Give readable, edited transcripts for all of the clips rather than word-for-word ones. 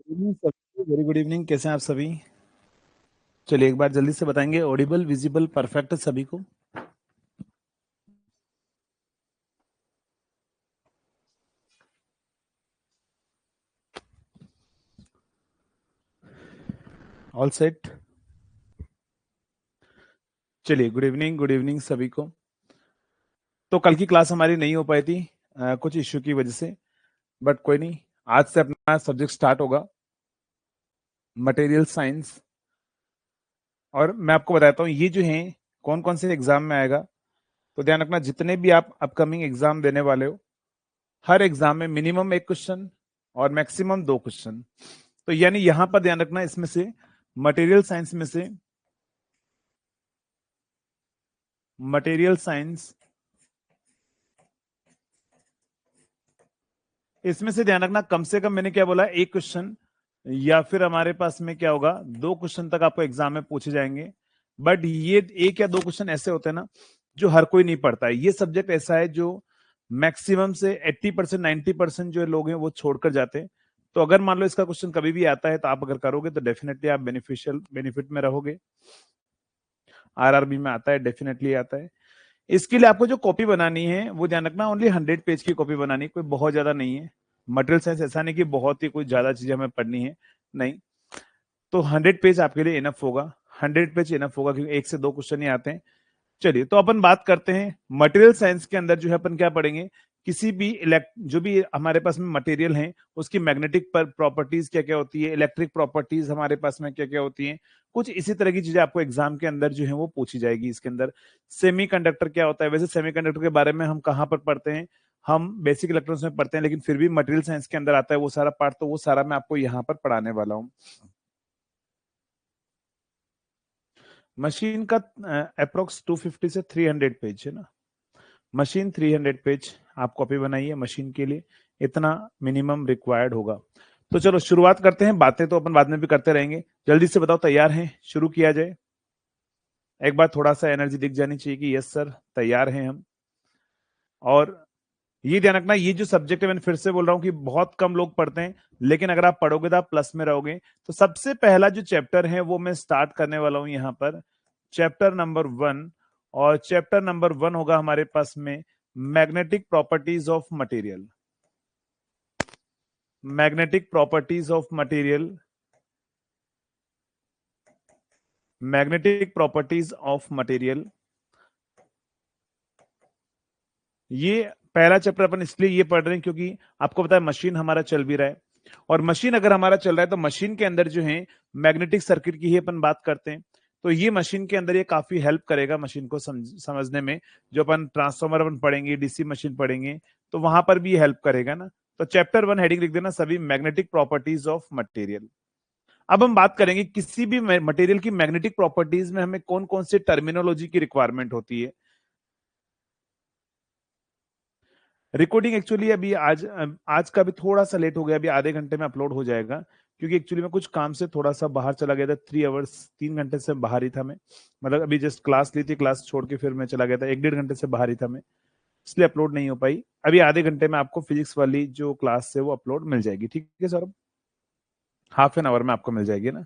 Evening सभी, very good evening. कैसे हैं आप सभी? चलिए एक बार जल्दी से बताएंगे, ऑडिबल, विजिबल, परफेक्ट सभी को? All set? चलिए, गुड इवनिंग, गुड इवनिंग सभी को। तो कल की क्लास हमारी नहीं हो पाई थी कुछ इश्यू की वजह से, बट कोई नहीं। आज से अपना सब्जेक्ट स्टार्ट होगा, मटेरियल साइंस। और मैं आपको बताता हूँ ये जो है कौन कौन से एग्जाम में आएगा। तो ध्यान रखना, जितने भी आप अपकमिंग एग्जाम देने वाले हो, हर एग्जाम में मिनिमम एक क्वेश्चन और मैक्सिमम दो क्वेश्चन। तो यानी यहां पर ध्यान रखना, इसमें से मटेरियल साइंस में से, मटेरियल साइंस इसमें से ध्यान रखना, कम से कम मैंने क्या बोला, एक क्वेश्चन या फिर हमारे पास में क्या होगा, दो क्वेश्चन तक आपको एग्जाम में पूछे जाएंगे। बट ये एक या दो क्वेश्चन ऐसे होते हैं ना जो हर कोई नहीं पढ़ता है। ये सब्जेक्ट ऐसा है जो मैक्सिमम से 80% 90% जो लोग हैं वो छोड़कर जाते हैं। तो अगर मान लो इसका क्वेश्चन कभी भी आता है तो आप अगर करोगे तो डेफिनेटली आप बेनिफिट में रहोगे। आरआरबी में आता है, डेफिनेटली आता है। इसके लिए आपको जो कॉपी बनानी है वो ध्यान रखना, ओनली 100 पेज की कॉपी बनानी, कोई बहुत ज्यादा नहीं है। मटेरियल साइंस ऐसा नहीं कि बहुत ही कोई ज्यादा चीजें हमें पढ़नी है, नहीं। तो 100 पेज आपके लिए इनफ होगा। 100 पेज इनफ होगा क्योंकि एक से दो क्वेश्चन ही आते हैं। चलिए, तो अपन बात करते हैं मटेरियल साइंस के अंदर जो है अपन क्या पढ़ेंगे। किसी भी जो भी हमारे पास में मटेरियल है उसकी मैग्नेटिक प्रॉपर्टीज क्या क्या होती है, इलेक्ट्रिक प्रॉपर्टीज हमारे पास में क्या क्या होती हैं, कुछ इसी तरह की चीजें आपको एग्जाम के अंदर जो है वो पूछी जाएगी। इसके अंदर सेमीकंडक्टर क्या होता है, वैसे सेमीकंडक्टर के बारे में हम कहाँ पर पढ़ते हैं, हम बेसिक इलेक्ट्रॉनिक्स में पढ़ते हैं, लेकिन फिर भी मटेरियल साइंस के अंदर आता है वो सारा पार्ट, तो वो सारा मैं आपको यहाँ पर पढ़ाने वाला हूँ। मशीन का अप्रोक्स 250 से 300 पेज है ना। मशीन 300 पेज आप कॉपी बनाइए मशीन के लिए, इतना मिनिमम रिक्वायर्ड होगा। तो चलो शुरुआत करते हैं। बातें तो अपन बाद में भी करते रहेंगे। जल्दी से बताओ, तैयार हैं? शुरू किया जाए। एक बार थोड़ा सा एनर्जी दिख जानी चाहिए कि यस सर तैयार हैं हम। और ये ध्यान रखना, ये जो सब्जेक्ट है, मैंने फिर से बोल रहा हूं कि बहुत कम लोग पढ़ते हैं, लेकिन अगर आप पढ़ोगे तो आप प्लस में रहोगे। तो सबसे पहला जो चैप्टर है वो मैं स्टार्ट करने वाला हूं यहां पर, चैप्टर नंबर 1। और चैप्टर नंबर 1 होगा हमारे पास में magnetic properties of material. Magnetic properties of material, magnetic properties of material. ये पहला चैप्टर अपन इसलिए ये पढ़ रहे हैं क्योंकि आपको पता है मशीन हमारा चल भी रहा है, और मशीन अगर हमारा चल रहा है तो मशीन के अंदर जो है मैग्नेटिक सर्किट की ही अपन बात करते हैं। तो ये मशीन के अंदर ये काफी हेल्प करेगा मशीन को समझने में। जो अपन ट्रांसफॉर्मर अपन पढ़ेंगे, डीसी मशीन पढ़ेंगे, तो वहां पर भी हेल्प करेगा ना। तो चैप्टर 1 हेडिंग लिख देना सभी, मैग्नेटिक प्रॉपर्टीज ऑफ मटेरियल। अब हम बात करेंगे किसी भी मटेरियल की मैग्नेटिक प्रॉपर्टीज में हमें कौन कौन से टर्मिनोलॉजी की रिक्वायरमेंट होती है। रिकॉर्डिंग एक्चुअली अभी आज का भी थोड़ा सा लेट हो गया, अभी आधे घंटे में अपलोड हो जाएगा, क्योंकि एक्चुअली मैं कुछ काम से थोड़ा सा बाहर चला गया था। 3 आवर्स, 3 घंटे से बाहर ही था मैं। मतलब अभी जस्ट क्लास ली थी, क्लास छोड़ के फिर मैं चला गया था, 1 डेढ़ घंटे से बाहर ही था मैं, इसलिए अपलोड नहीं हो पाई। अभी आधे घंटे में आपको फिजिक्स वाली जो क्लास है वो अपलोड मिल जाएगी, ठीक है सर? हाफ एन आवर में आपको मिल जाएगी ना।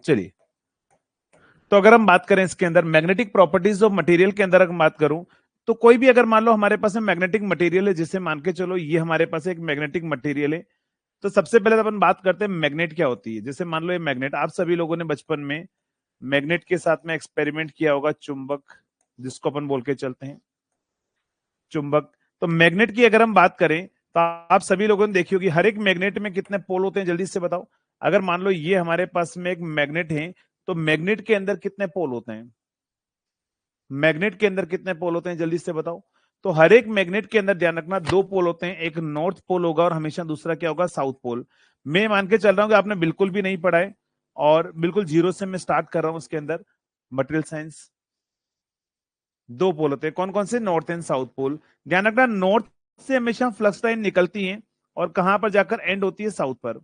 चलिए, तो अगर हम बात करें इसके अंदर मैग्नेटिक प्रॉपर्टीज ऑफ मटेरियल के अंदर अगर बात करूं, तो कोई भी अगर मान लो हमारे पास में मैग्नेटिक मटेरियल है, जिसे मान के चलो ये हमारे पास एक मैग्नेटिक मटेरियल है। तो सबसे पहले तो अपन बात करते हैं मैग्नेट क्या होती है। जैसे मान लो ये मैग्नेट, आप सभी लोगों ने बचपन में मैग्नेट के साथ में एक्सपेरिमेंट किया होगा, चुंबक जिसको अपन बोल के चलते हैं, चुंबक। तो मैग्नेट की अगर हम बात करें तो आप सभी लोगों ने देखी होगी, हर एक मैग्नेट में कितने पोल होते हैं, जल्दी से बताओ। अगर मान लो ये हमारे पास में एक मैग्नेट है, तो मैग्नेट के अंदर कितने पोल होते हैं? मैग्नेट के अंदर कितने पोल होते हैं, जल्दी से बताओ। तो हर एक मैग्नेट के अंदर ध्यान रखना दो पोल होते हैं, एक नॉर्थ पोल होगा और हमेशा दूसरा क्या होगा, साउथ पोल। मैं मान के चल रहा हूं कि आपने बिल्कुल भी नहीं पढ़ा है, और बिल्कुल जीरो से मैं स्टार्ट कर रहा हूं उसके अंदर। मटेरियल साइंस, दो पोल होते हैं, कौन कौन से, नॉर्थ एंड साउथ पोल। ध्यान रखना, नॉर्थ से हमेशा फ्लक्स लाइन निकलती है और कहां पर जाकर एंड होती है, साउथ पर।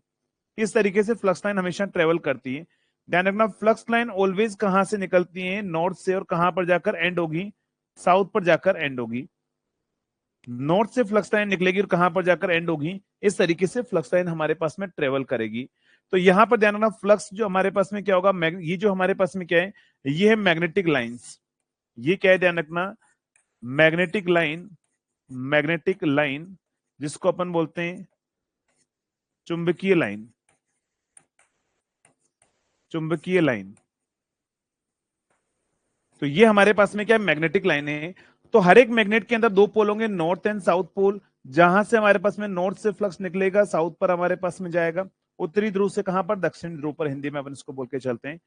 इस तरीके से फ्लक्स लाइन हमेशा ट्रेवल करती है। ध्यान रखना, फ्लक्स लाइन ऑलवेज कहां से निकलती है, नॉर्थ से, और कहां पर जाकर एंड होगी, साउथ पर जाकर एंड होगी। नॉर्थ से फ्लक्स लाइन निकलेगी और कहां पर जाकर एंड होगी, इस तरीके से फ्लक्स लाइन हमारे पास में ट्रेवल करेगी। तो यहां पर ध्यान रखना, फ्लक्स जो हमारे पास में क्या होगा, ये जो हमारे पास में क्या है, ये है मैग्नेटिक लाइंस। ये क्या है, ध्यान रखना, मैग्नेटिक लाइन, मैग्नेटिक लाइन जिसको अपन बोलते हैं चुंबकीय लाइन, चुंबकीय लाइन। तो ये हमारे पास में क्या है, मैग्नेटिक लाइन है। तो हर एक मैग्नेट के अंदर दो पोल होंगे, नॉर्थ एंड साउथ पोल। जहां से हमारे पास में नॉर्थ से फ्लक्स निकलेगा, साउथ पर हमारे पास में जाएगा। उत्तरी ध्रुव से कहां पर, दक्षिण ध्रुव पर, हिंदी में अपन इसको बोल के चलते हैं।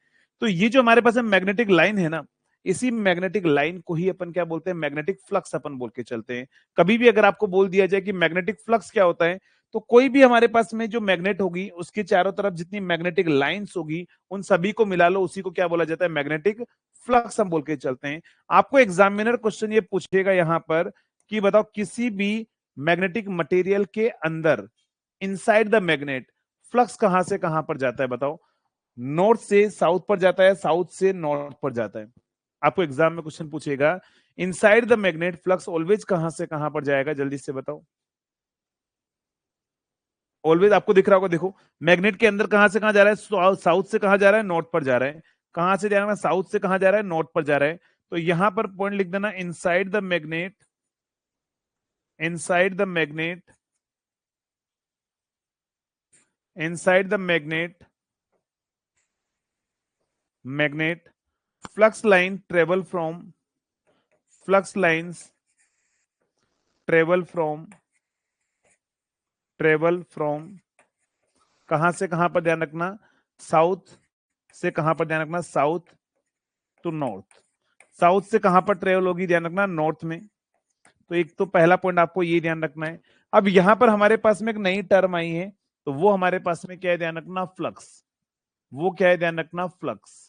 तो ये जो हमारे पास में मैग्नेटिक लाइन है ना, इसी मैग्नेटिक लाइन को ही अपन क्या बोलते हैं, मैग्नेटिक फ्लक्स अपन बोल के चलते हैं। कभी भी अगर आपको बोल दिया जाए कि मैग्नेटिक फ्लक्स क्या होता है, तो कोई भी हमारे पास में जो मैग्नेट होगी उसके चारों तरफ जितनी मैग्नेटिक लाइंस होगी उन सभी को मिला लो, उसी को क्या बोला जाता है, मैग्नेटिक फ्लक्स हम बोल के चलते हैं। आपको एग्जामिनर क्वेश्चन ये पूछेगा यहां पर कि बताओ किसी भी मैग्नेटिक मटेरियल के अंदर इनसाइड द मैग्नेट फ्लक्स कहां से कहां पर जाता है, बताओ। नॉर्थ से साउथ पर जाता है, साउथ से नॉर्थ पर जाता है। आपको एग्जाम में क्वेश्चन पूछेगा inside the magnet flux always कहां से कहां पर जाएगा, जल्दी से बताओ। ऑलवेज आपको दिख रहा होगा, देखो मैग्नेट के अंदर कहां से कहां जा रहा है, साउथ से कहां जा रहा है, नॉर्थ पर जा रहा है। कहां से जा रहा है, साउथ से कहां जा रहा है, नॉर्थ पर जा रहा है। तो यहां पर पॉइंट लिख देना, inside the magnet, inside the magnet, inside the magnet, magnet flux line travel from, flux lines travel from, travel from कहां से कहां पर, ध्यान रखना, साउथ से कहां पर, ध्यान रखना, साउथ टू नॉर्थ। साउथ से कहां पर ट्रेवल होगी, ध्यान रखना, नॉर्थ में। तो एक तो पहला पॉइंट आपको ये ध्यान रखना है। अब यहां पर हमारे पास में एक नई टर्म आई है, तो वो हमारे पास में क्या है, ध्यान रखना, फ्लक्स। वो क्या है, ध्यान रखना, फ्लक्स।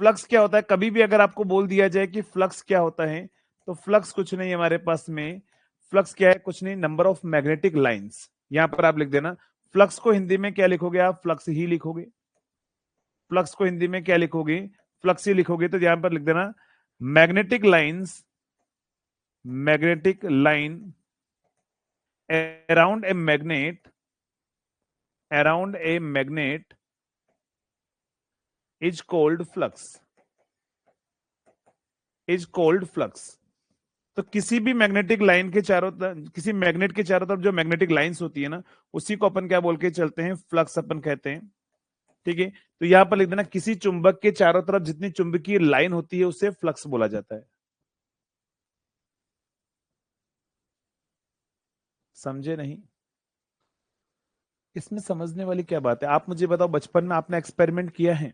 फ्लक्स क्या होता है, कभी भी अगर आपको बोल दिया जाए कि फ्लक्स क्या होता है, तो फ्लक्स कुछ नहीं हमारे पास में, फ्लक्स क्या है, कुछ नहीं, नंबर ऑफ मैग्नेटिक लाइंस। यहां पर आप लिख देना, फ्लक्स को हिंदी में क्या लिखोगे आप, फ्लक्स ही लिखोगे। फ्लक्स को हिंदी में क्या लिखोगे, फ्लक्स ही लिखोगे। तो यहां पर लिख देना, magnetic lines, magnetic line around a magnet, around a magnet is called flux, is called flux। तो किसी भी मैग्नेटिक लाइन के चारों तरफ, किसी मैग्नेट के चारों तरफ जो मैग्नेटिक लाइंस होती है ना, उसी को अपन क्या बोल के चलते हैं, फ्लक्स अपन कहते हैं। ठीक है, तो यहां पर लिख देना, किसी चुंबक के चारों तरफ जितनी चुंबकीय लाइन होती है उसे फ्लक्स बोला जाता है। समझे नहीं, इसमें समझने वाली क्या बात है। आप मुझे बताओ, बचपन में आपने एक्सपेरिमेंट किया है,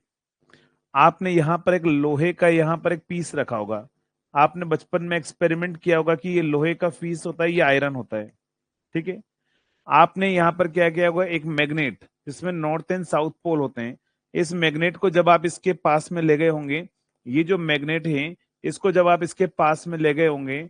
आपने यहां पर एक लोहे का यहां पर एक पीस रखा होगा, आपने बचपन में एक्सपेरिमेंट किया होगा कि ये लोहे का पीस होता है, ये आयरन होता है। ठीक है, आपने यहां पर क्या किया होगा, एक मैग्नेट जिसमें नॉर्थ एंड साउथ पोल होते हैं, इस मैग्नेट को जब आप इसके पास में ले गए होंगे, ये जो मैग्नेट है इसको जब आप इसके पास में ले गए होंगे,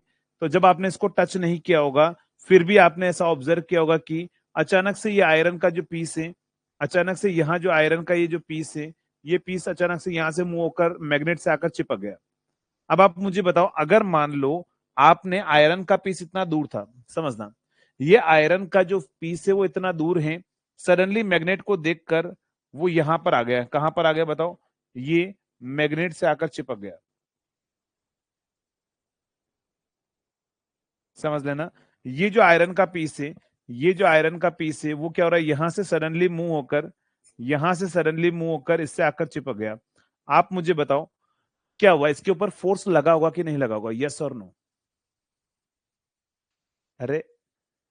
तो जब आपने इसको टच नहीं किया होगा, फिर भी आपने ऐसा ऑब्जर्व किया होगा कि अचानक से ये आयरन का जो पीस है, अचानक से यहाँ जो आयरन का ये जो पीस है, ये पीस अचानक से यहां से मूव होकर मैग्नेट से आकर चिपक गया। अब आप मुझे बताओ, अगर मान लो आपने आयरन का पीस इतना दूर था, समझना, ये आयरन का जो पीस है वो इतना दूर है, सडनली मैग्नेट को देखकर वो यहां पर आ गया, कहां पर आ गया बताओ, ये मैग्नेट से आकर चिपक गया। समझ लेना, ये जो आयरन का पीस है, ये जो आयरन का पीस है वो क्या हो रहा है, यहां से सडनली मूव होकर, यहां से सडनली मूव होकर इससे आकर चिपक गया। आप मुझे बताओ क्या हुआ, इसके ऊपर फोर्स लगा होगा कि नहीं लगा होगा, यस और नो। अरे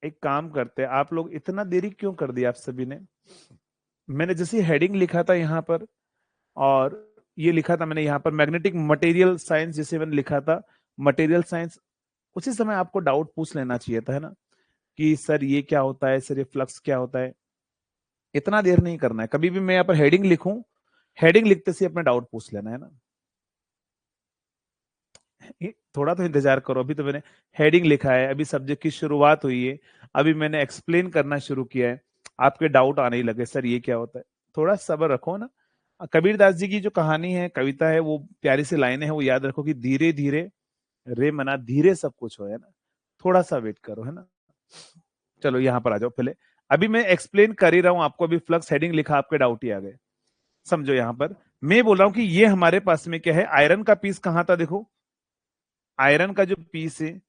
एक काम करते हैं, आप लोग इतना देरी क्यों कर दिया आप सभी ने। मैंने जैसे हेडिंग लिखा था यहाँ पर, और ये लिखा था मैंने यहाँ पर मैग्नेटिक मटेरियल साइंस, जैसे मैंने लिखा था मटेरियल साइंस, उसी समय आपको डाउट पूछ लेना चाहिए था, है ना, कि सर ये क्या होता है, सर ये फ्लक्स क्या होता है। इतना देर नहीं करना है, कभी भी मैं यहाँ पर हेडिंग लिखूं, हेडिंग लिखते से अपना डाउट पूछ लेना है ना। थोड़ा तो इंतजार करो, अभी तो मैंने हेडिंग लिखा है, अभी सब्जेक्ट की शुरुआत हुई है, अभी मैंने एक्सप्लेन करना शुरू किया है, आपके डाउट आने ही लगे सर ये क्या होता है। थोड़ा सब्र रखो ना। कबीरदास जी की जो कहानी है, कविता है, वो प्यारी सी लाइनें हैं, वो याद रखो कि धीरे धीरे रे मना धीरे सब कुछ हो, है ना, थोड़ा सा वेट करो, है ना। चलो यहां पर आ जाओ पहले, अभी मैं एक्सप्लेन कर ही रहा हूं आपको, अभी फ्लक्स हेडिंग लिखा, आपके डाउट ही आ गए। समझो यहां पर मैं बोल रहा हूं कि ये हमारे पास में क्या है, आयरन का पीस कहां था, देखो आयरन का जो पीस है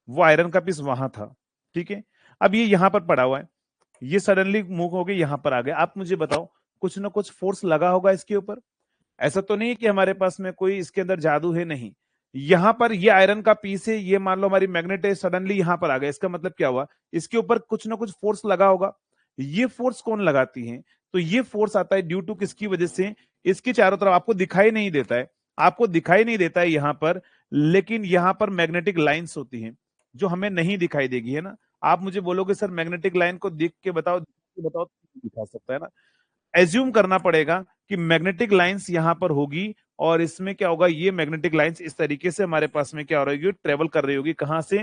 वो आयरन का पीस वहां था, ठीक है। अब ये यहां पर पड़ा हुआ है, ये सडनली मूव हो गए यहां पर आ गए। आप मुझे बताओ कुछ ना कुछ फोर्स लगा होगा इसके ऊपर, ऐसा तो नहीं है कि हमारे पास में कोई इसके अंदर जादू है, नहीं। यहां पर ये आयरन का पीस है, ये मान लो हमारी मैग्नेट है, सडनली यहां पर आ गया, इसका मतलब क्या हुआ, इसके ऊपर कुछ ना कुछ फोर्स लगा होगा। ये फोर्स कौन लगाती है, तो ये फोर्स आता है ड्यू टू किसकी वजह से, इसके चारों तरफ आपको दिखाई नहीं देता है, आपको दिखाई नहीं देता है यहां पर, लेकिन यहां पर मैग्नेटिक लाइंस होती हैं जो हमें नहीं दिखाई देगी, है ना। आप मुझे बोलोगे सर मैग्नेटिक लाइन को देख के बताओ, बताओ तो दिखा सकता है ना। एज्यूम करना पड़ेगा कि मैग्नेटिक लाइंस यहां पर होगी, और इसमें क्या होगा, ये मैग्नेटिक लाइंस इस तरीके से हमारे पास में क्या हो रही होगी, ट्रेवल कर रही होगी, कहां से,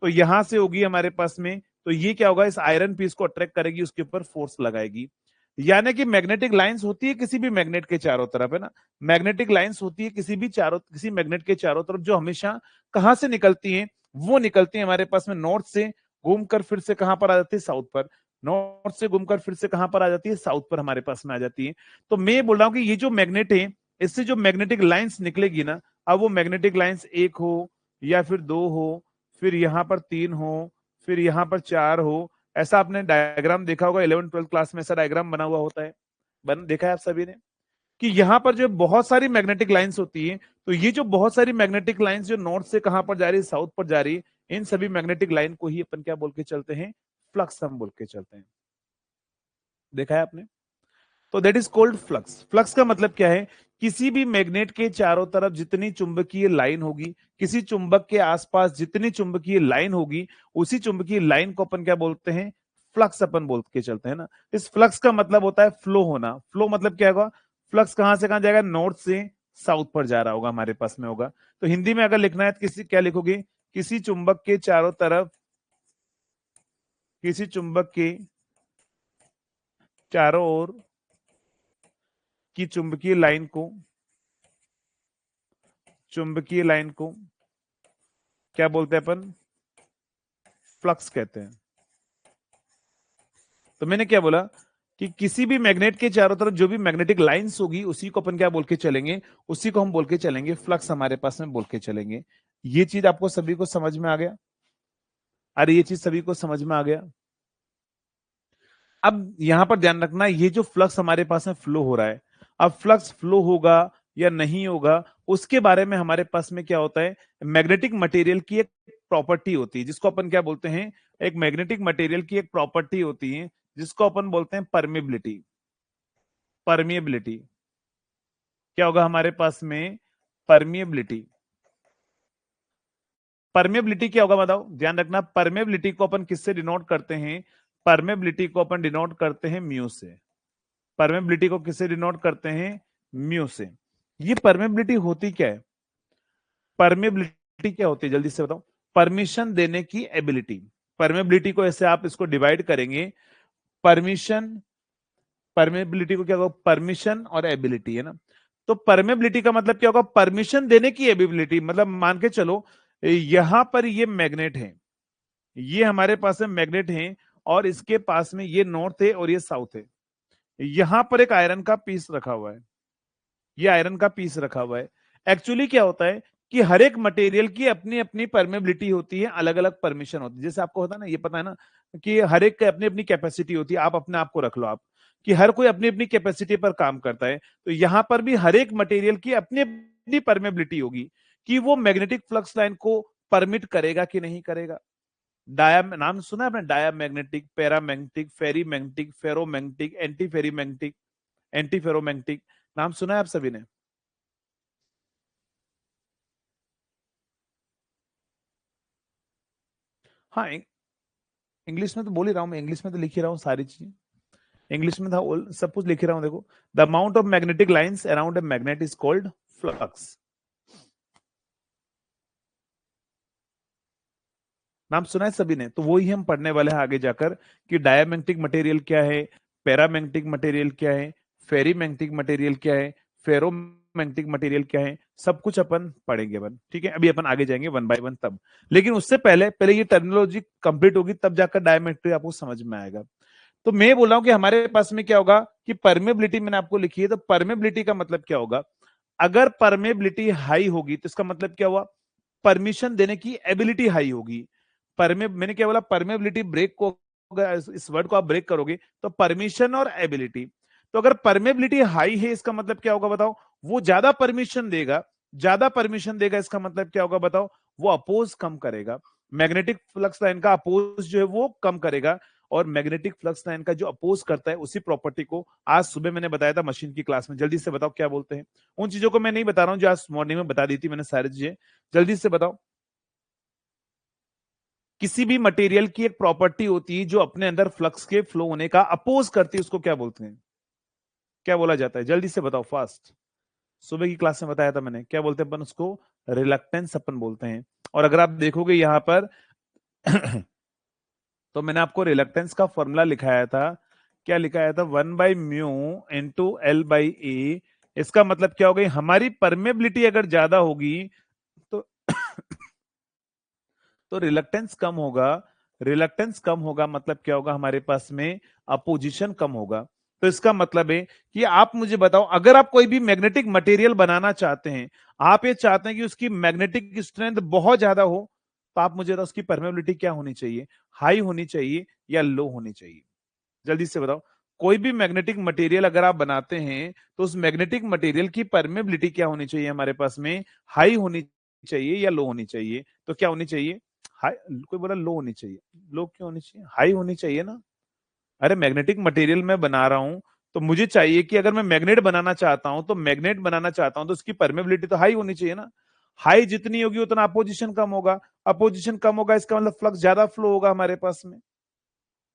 तो यहां से होगी हमारे पास में। तो ये क्या होगा, इस आयरन पीस को अट्रैक्ट करेगी, उसके ऊपर फोर्स लगाएगी। यानी कि मैग्नेटिक लाइंस होती है किसी भी मैग्नेट के चारों तरफ, है ना, मैग्नेटिक लाइंस होती है किसी मैग्नेट के चारों तरफ, जो हमेशा कहां से निकलती हैं, वो निकलती है हमारे पास में नॉर्थ से, घूमकर फिर से कहां पर आ जाती है, साउथ पर, नॉर्थ से घूमकर फिर से कहां पर आ जाती है, साउथ पर हमारे पास में आ जाती है। तो मैं बोल रहा हूं कि ये जो मैग्नेट है, इससे जो मैग्नेटिक लाइंस निकलेगी ना, अब वो मैग्नेटिक लाइंस एक हो या फिर दो हो, फिर यहां पर तीन हो, फिर यहां पर चार हो, ऐसा आपने डायग्राम देखा होगा 11th 12th क्लास में, ऐसा डायग्राम बना हुआ होता है, देखा है आप सभी ने, कि यहां पर जो बहुत सारी मैग्नेटिक लाइंस होती है, तो ये जो बहुत सारी मैग्नेटिक लाइंस जो नॉर्थ से कहां पर जा रही है, साउथ पर जा रही है, इन सभी मैग्नेटिक लाइन को ही अपन क्या बोल के चलते हैं, फ्लक्स हम बोल के चलते हैं। देखा है आपने, तो that is called flux. Flux का मतलब क्या है, किसी भी मैग्नेट के चारों तरफ जितनी चुंबकीय लाइन होगी, किसी चुंबक के आसपास जितनी चुंबकीय लाइन होगी, उसी चुंबकीय लाइन को अपन क्या बोलते हैं, फ्लक्स अपन बोल के चलते हैं ना। इस फ्लक्स का मतलब होता है फ्लो होना। फ्लो मतलब क्या होगा, फ्लक्स कहां से कहां जाएगा, नॉर्थ से साउथ पर जा रहा होगा, हमारे पास में होगा। तो हिंदी में अगर लिखना है तो किसी क्या लिखोगे, किसी चुंबक के चारों तरफ, किसी चुंबक के चारों ओर की चुंबकीय लाइन को क्या बोलते हैं अपन, फ्लक्स कहते हैं। तो मैंने क्या बोला कि किसी भी मैग्नेट के चारों तरफ जो भी मैग्नेटिक लाइंस होगी, उसी को अपन क्या बोल के चलेंगे, उसी को हम बोल के चलेंगे फ्लक्स, हमारे पास में बोल के चलेंगे। ये चीज आपको सभी को समझ में आ गया, अरे ये चीज सभी को समझ में आ गया। अब यहां पर ध्यान रखना, ये जो फ्लक्स हमारे पास में फ्लो हो रहा है, अब फ्लक्स फ्लो होगा या नहीं होगा, उसके बारे में हमारे पास में क्या होता है, मैग्नेटिक मटेरियल की एक प्रॉपर्टी होती है, जिसको अपन क्या बोलते हैं, एक मैग्नेटिक मटेरियल की एक प्रॉपर्टी होती है, जिसको अपन बोलते हैं परमिबिलिटी। परमिएबिलिटी क्या होगा हमारे पास में, परमिएबिलिटी। परमेबिलिटी क्या होगा बताओ, ध्यान रखना, परमेबिलिटी को अपन किससे डिनोट करते हैं, परमेबिलिटी को अपन डिनोट करते हैं म्यू से। परमेबिलिटी को किससे डिनोट करते हैं, म्यू से। ये परमेबिलिटी होती क्या है, परमेबिलिटी क्या होती है जल्दी से बताओ, परमिशन देने की एबिलिटी। परमेबिलिटी को ऐसे आप इसको डिवाइड करेंगे, परमिशन, परमेबिलिटी को क्या होगा, परमिशन और एबिलिटी, है ना। तो परमेबिलिटी का मतलब क्या होगा, परमिशन देने की एबिलिटी, मतलब मान के चलो यहां पर ये मैग्नेट है, ये हमारे पास में मैग्नेट है, और इसके पास में ये नॉर्थ है और ये साउथ है, यहां पर एक आयरन का पीस रखा हुआ है, ये आयरन का पीस रखा हुआ है। एक्चुअली क्या होता है कि हर एक मटेरियल की अपनी अपनी परमेबिलिटी होती है, अलग अलग परमिशन होती है। जैसे आपको होता है ना, ये पता है ना कि हर एक अपनी अपनी कैपेसिटी होती है, आप अपने आप को रख लो आप, कि हर कोई अपनी अपनी कैपेसिटी पर काम करता है। तो यहां पर भी हर एक मटेरियल की अपनी अपनी परमेबिलिटी होगी, कि वो मैग्नेटिक फ्लक्स लाइन को परमिट करेगा कि नहीं करेगा। डाया नाम सुना है आपने, डाया मैग्नेटिक, पैरामैग्नेटिक, फेरी मैग्नेटिक, फेरोमैग्नेटिक, एंटी फेरी मैग्नेटिक, एंटी फेरोमैग्नेटिक, नाम सुना है आप सभी ने। हाँ, इंग्लिश में तो बोल ही रहा हूं मैं, इंग्लिश में तो लिख ही रहा हूँ सारी चीजें, इंग्लिश में था सब कुछ लिख ही रहा हूं। देखो, the amount of magnetic lines around a magnet is called flux. नाम सुना है सभी ने, तो वो ही हम पढ़ने वाले हैं आगे जाकर, कि डायमैग्नेटिक मटेरियल क्या है, पैरामैग्नेटिक मटेरियल क्या है, फेरी मैग्नेटिक मटेरियल क्या है, फेरो फेरोमैग्नेटिक मटेरियल क्या है, सब कुछ अपन पढ़ेंगे अपन, ठीक है। अभी अपन आगे जाएंगे वन बाय वन तब, लेकिन उससे पहले पहले ये टर्मिनोलॉजी कंप्लीट होगी तब जाकर डायमेट्री आपको समझ में आएगा। तो मैं बोल रहा हूं कि हमारे पास में क्या होगा कि परमेबिलिटी मैंने आपको लिखी है, तो परमेबिलिटी का मतलब क्या होगा, अगर परमेबिलिटी हाई होगी तो इसका मतलब क्या हुआ, परमिशन देने की एबिलिटी हाई होगी। परमे मैंने क्या बोला, परमेबिलिटी ब्रेक को, इस वर्ड को आप ब्रेक करोगे तो परमिशन और एबिलिटी, तो अगर परमेबिलिटी हाई है इसका मतलब क्या होगा बताओ, वो ज्यादा परमिशन देगा, ज्यादा परमिशन देगा इसका मतलब क्या होगा बताओ, वो अपोज कम करेगा, मैग्नेटिक फ्लक्स लाइन का अपोज जो है वो कम करेगा, और मैग्नेटिक फ्लक्स लाइन का जो अपोज करता है उसी प्रॉपर्टी को आज सुबह मैंने बताया था मशीन की क्लास में, जल्दी से बताओ क्या बोलते हैं। उन चीजों को मैं नहीं बता रहा हूं जो आज मॉर्निंग में बता दी थी मैंने सारी चीजें, जल्दी से बताओ। किसी भी मटेरियल की एक प्रॉपर्टी होती है जो अपने अंदर फ्लक्स के फ्लो होने का अपोज करती है, उसको क्या बोलते हैं, क्या बोला जाता है, जल्दी से बताओ फास्ट। सुबह की क्लास में बताया था मैंने, क्या बोलते हैं अपन उसको, रिलक्टेंस अपन बोलते हैं। और अगर आप देखोगे यहां पर तो मैंने आपको रिलक्टेंस का फॉर्मूला लिखाया था, क्या लिखाया था, 1/μ इंटू L/A। इसका मतलब क्या हो गई, हमारी परमेबिलिटी अगर ज्यादा होगी तो तो रिलक्टेंस कम होगा, रिलक्टेंस कम होगा मतलब क्या होगा, हमारे पास में अपोजिशन कम होगा। तो इसका मतलब है कि आप मुझे बताओ, अगर आप कोई भी मैग्नेटिक मटेरियल बनाना चाहते हैं, आप ये चाहते हैं कि उसकी मैग्नेटिक स्ट्रेंथ बहुत ज्यादा हो, तो आप मुझे बताओ उसकी परमेबिलिटी क्या होनी चाहिए, हाई होनी चाहिए या लो होनी चाहिए, जल्दी से बताओ। कोई भी मैग्नेटिक मटेरियल अगर आप बनाते हैं तो उस मैग्नेटिक मटेरियल की परमेबिलिटी क्या होनी चाहिए हमारे पास में, हाई होनी चाहिए या लो होनी चाहिए, तो क्या होनी चाहिए, हाई। कोई बोला लो होनी चाहिए, लो क्यों होनी चाहिए, हाई होनी चाहिए ना। अरे मैग्नेटिक मटेरियल मैं बना रहा हूं तो मुझे चाहिए कि अगर मैं मैग्नेट बनाना चाहता हूं, तो मैग्नेट बनाना चाहता हूं तो उसकी परमेबिलिटी तो हाई होनी चाहिए ना। हाई जितनी होगी उतना अपोजिशन कम होगा, अपोजिशन कम होगा इसका मतलब फ्लक्स ज्यादा फ्लो होगा हमारे पास में,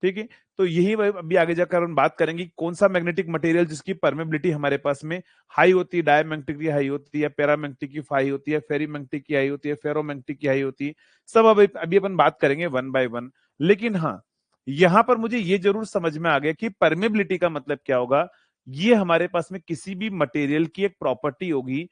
ठीक है। तो यही अभी आगे जाकर हम बात करेंगे कौन सा मैग्नेटिक मटेरियल जिसकी परमेबिलिटी हमारे पास में हाई होती है, डायमैग्नेटिक की हाई होती है, पैरामैग्नेटिक की हाई होती है, फेरीमैग्नेटिक की हाई होती है, फेरोमैग्नेटिक की हाई होती है, सब अभी अपन बात करेंगे वन बाय वन। लेकिन हाँ, यहां पर मुझे ये जरूर समझ में आ गया कि परमेबिलिटी का मतलब क्या होगा, ये हमारे पास में किसी भी मटेरियल की एक प्रॉपर्टी होगी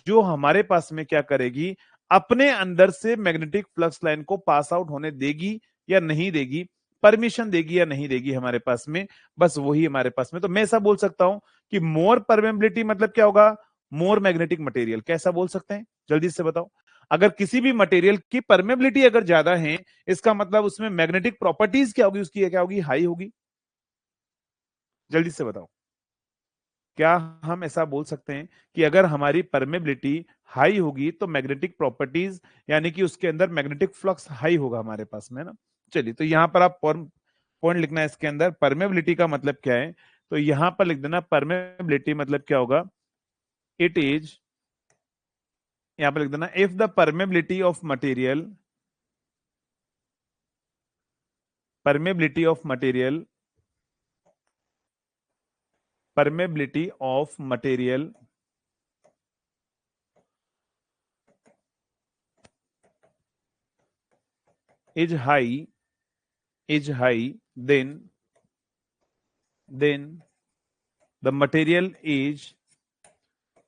जो हमारे पास में क्या करेगी, अपने अंदर से मैग्नेटिक फ्लक्स लाइन को पास आउट होने देगी या नहीं देगी, परमिशन देगी या नहीं देगी हमारे पास में, बस वही हमारे पास में। तो मैं ऐसा बोल सकता हूं कि मोर परमेबिलिटी मतलब क्या होगा, मोर मैग्नेटिक मटेरियल, कैसा बोल सकते हैं, जल्दी से बताओ। अगर किसी भी मटेरियल की परमेबिलिटी अगर ज्यादा है, इसका मतलब उसमें मैग्नेटिक प्रॉपर्टीज क्या होगी, उसकी क्या होगी, हाई होगी, जल्दी से बताओ। क्या हम ऐसा बोल सकते हैं कि अगर हमारी परमेबिलिटी हाई होगी तो मैग्नेटिक प्रॉपर्टीज, यानी कि उसके अंदर मैग्नेटिक फ्लक्स हाई होगा हमारे पास में ना। चलिए, तो यहां पर आप पॉइंट लिखना है इसके अंदर, परमेबिलिटी का मतलब क्या है, तो यहां पर लिख देना परमेबिलिटी मतलब क्या होगा, इट इज, यहां पर लिख देना if the permeability of material, permeability of material, permeability of material is high, is high, then the material is,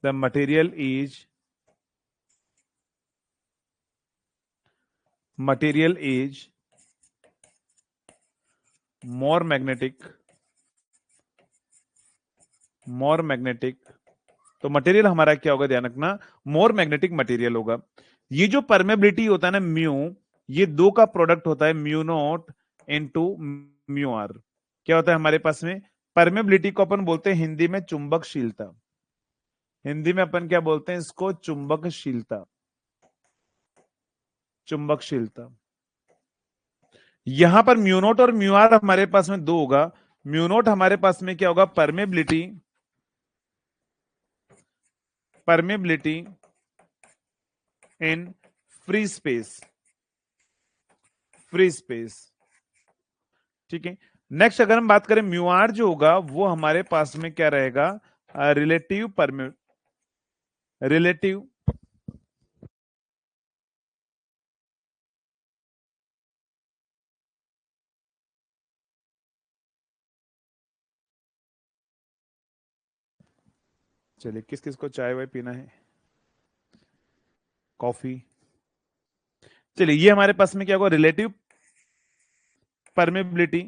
the material is, material is more magnetic, more magnetic। तो material हमारा क्या होगा, ध्यान रखना, मोर मैग्नेटिक मटेरियल होगा। ये जो permeability होता है ना म्यू, ये दो का प्रोडक्ट होता है, mu naught into mu R. क्या होता है हमारे पास में, परमेबिलिटी को अपन बोलते हैं हिंदी में चुंबकशीलता, हिंदी में अपन क्या बोलते हैं इसको, चुंबकशीलता, चुंबकशीलता। यहां पर म्यूनोट और म्यू आर हमारे पास में दो होगा। म्यूनोट हमारे पास में क्या होगा, permeability, permeability in free space, free space, ठीक है। नेक्स्ट अगर हम बात करें म्यू आर जो होगा वो हमारे पास में क्या रहेगा, रिलेटिव परमे, रिलेटिव, चलिए, किस किस को चाय वाय पीना है, कॉफी। चलिए, ये हमारे पास में क्या होगा, रिलेटिव परमेबिलिटी।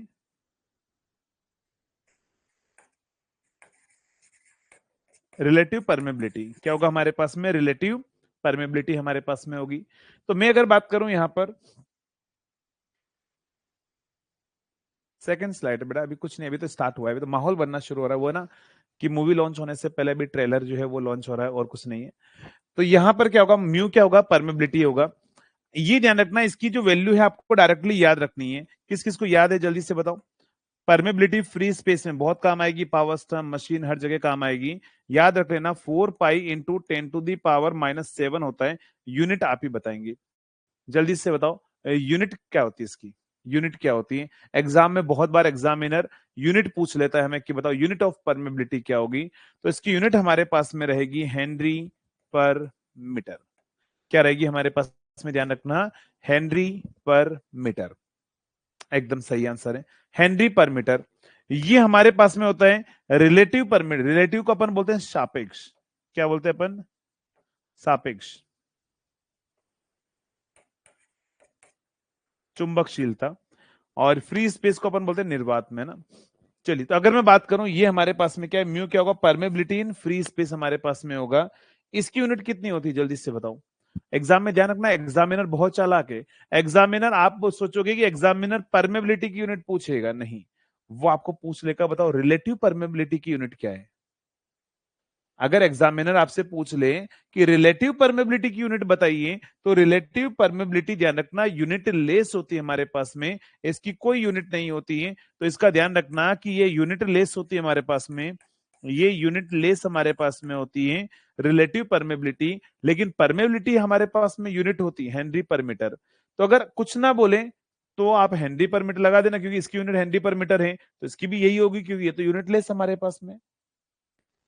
रिलेटिव परमेबिलिटी क्या होगा हमारे पास में, रिलेटिव परमेबिलिटी हमारे पास में होगी। तो मैं अगर बात करूं यहां पर, सेकंड स्लाइड बेटा, अभी कुछ नहीं, अभी तो स्टार्ट हुआ है, अभी तो माहौल बनना शुरू हो रहा है, वो ना कि मूवी लॉन्च होने से पहले भी ट्रेलर जो है वो लॉन्च हो रहा है और कुछ नहीं है। तो यहां पर क्या होगा, म्यू क्या होगा, परमेबिलिटी होगा। ये ध्यान रखना, इसकी जो वैल्यू है आपको डायरेक्टली याद रखनी है। किस किस को याद है जल्दी से बताओ। परमेबिलिटी फ्री स्पेस में बहुत काम आएगी, पावर स्टम मशीन हर जगह काम आएगी। याद रख लेना 4 पाई × 10⁻⁷ होता है। यूनिट आप ही बताएंगे, जल्दी से बताओ यूनिट क्या होती है इसकी, यूनिट क्या होती है। एग्जाम में बहुत बार एग्जामिनर यूनिट पूछ लेता है हमें कि बताओ यूनिट ऑफ परमेबिलिटी क्या होगी। तो इसकी यूनिट हमारे पास में रहेगी हेनरी पर मीटर। क्या रहेगी हमारे पास में, ध्यान रखना, हेनरी पर मीटर। एकदम सही आंसर है, हेनरी पर मीटर। ये हमारे पास में होता है रिलेटिव पर मीटर। रिलेटिव को अपन बोलते हैं सापेक्ष। क्या बोलते हैं अपन, सापेक्ष। चुंबकशीलता। और फ्री स्पेस को अपन बोलते हैं निर्वात में ना। चलिए, तो अगर मैं बात करूं, ये हमारे पास में क्या है, म्यू क्या होगा, परमेबिलिटी इन फ्री स्पेस हमारे पास में होगा। इसकी यूनिट कितनी होती है जल्दी से बताओ। एग्जाम में ध्यान रखना, एग्जामिनर बहुत चालाक है। एग्जामिनर, आप सोचोगे कि एग्जामिनर परमेबिलिटी की यूनिट पूछेगा, नहीं, वो आपको पूछ लेगा बताओ रिलेटिव परमेबिलिटी की यूनिट क्या है। अगर एग्जामिनर आपसे पूछ ले कि रिलेटिव परमेबिलिटी की यूनिट बताइए, तो रिलेटिव परमेबिलिटी ध्यान रखना यूनिट लेस होती है हमारे पास में, इसकी कोई यूनिट नहीं होती है। तो इसका ध्यान रखना कि ये यूनिट लेस होती है हमारे पास में, ये यूनिट लेस हमारे पास में होती है रिलेटिव परमेबिलिटी। लेकिन परमेबिलिटी हमारे पास में यूनिट होती है हेनरी पर मीटर। तो अगर कुछ ना बोले तो आप हेनरी पर मीटर लगा देना, क्योंकि इसकी यूनिट हेनरी पर मीटर है, तो इसकी भी यही होगी, क्योंकि ये तो यूनिट लेस हमारे पास में।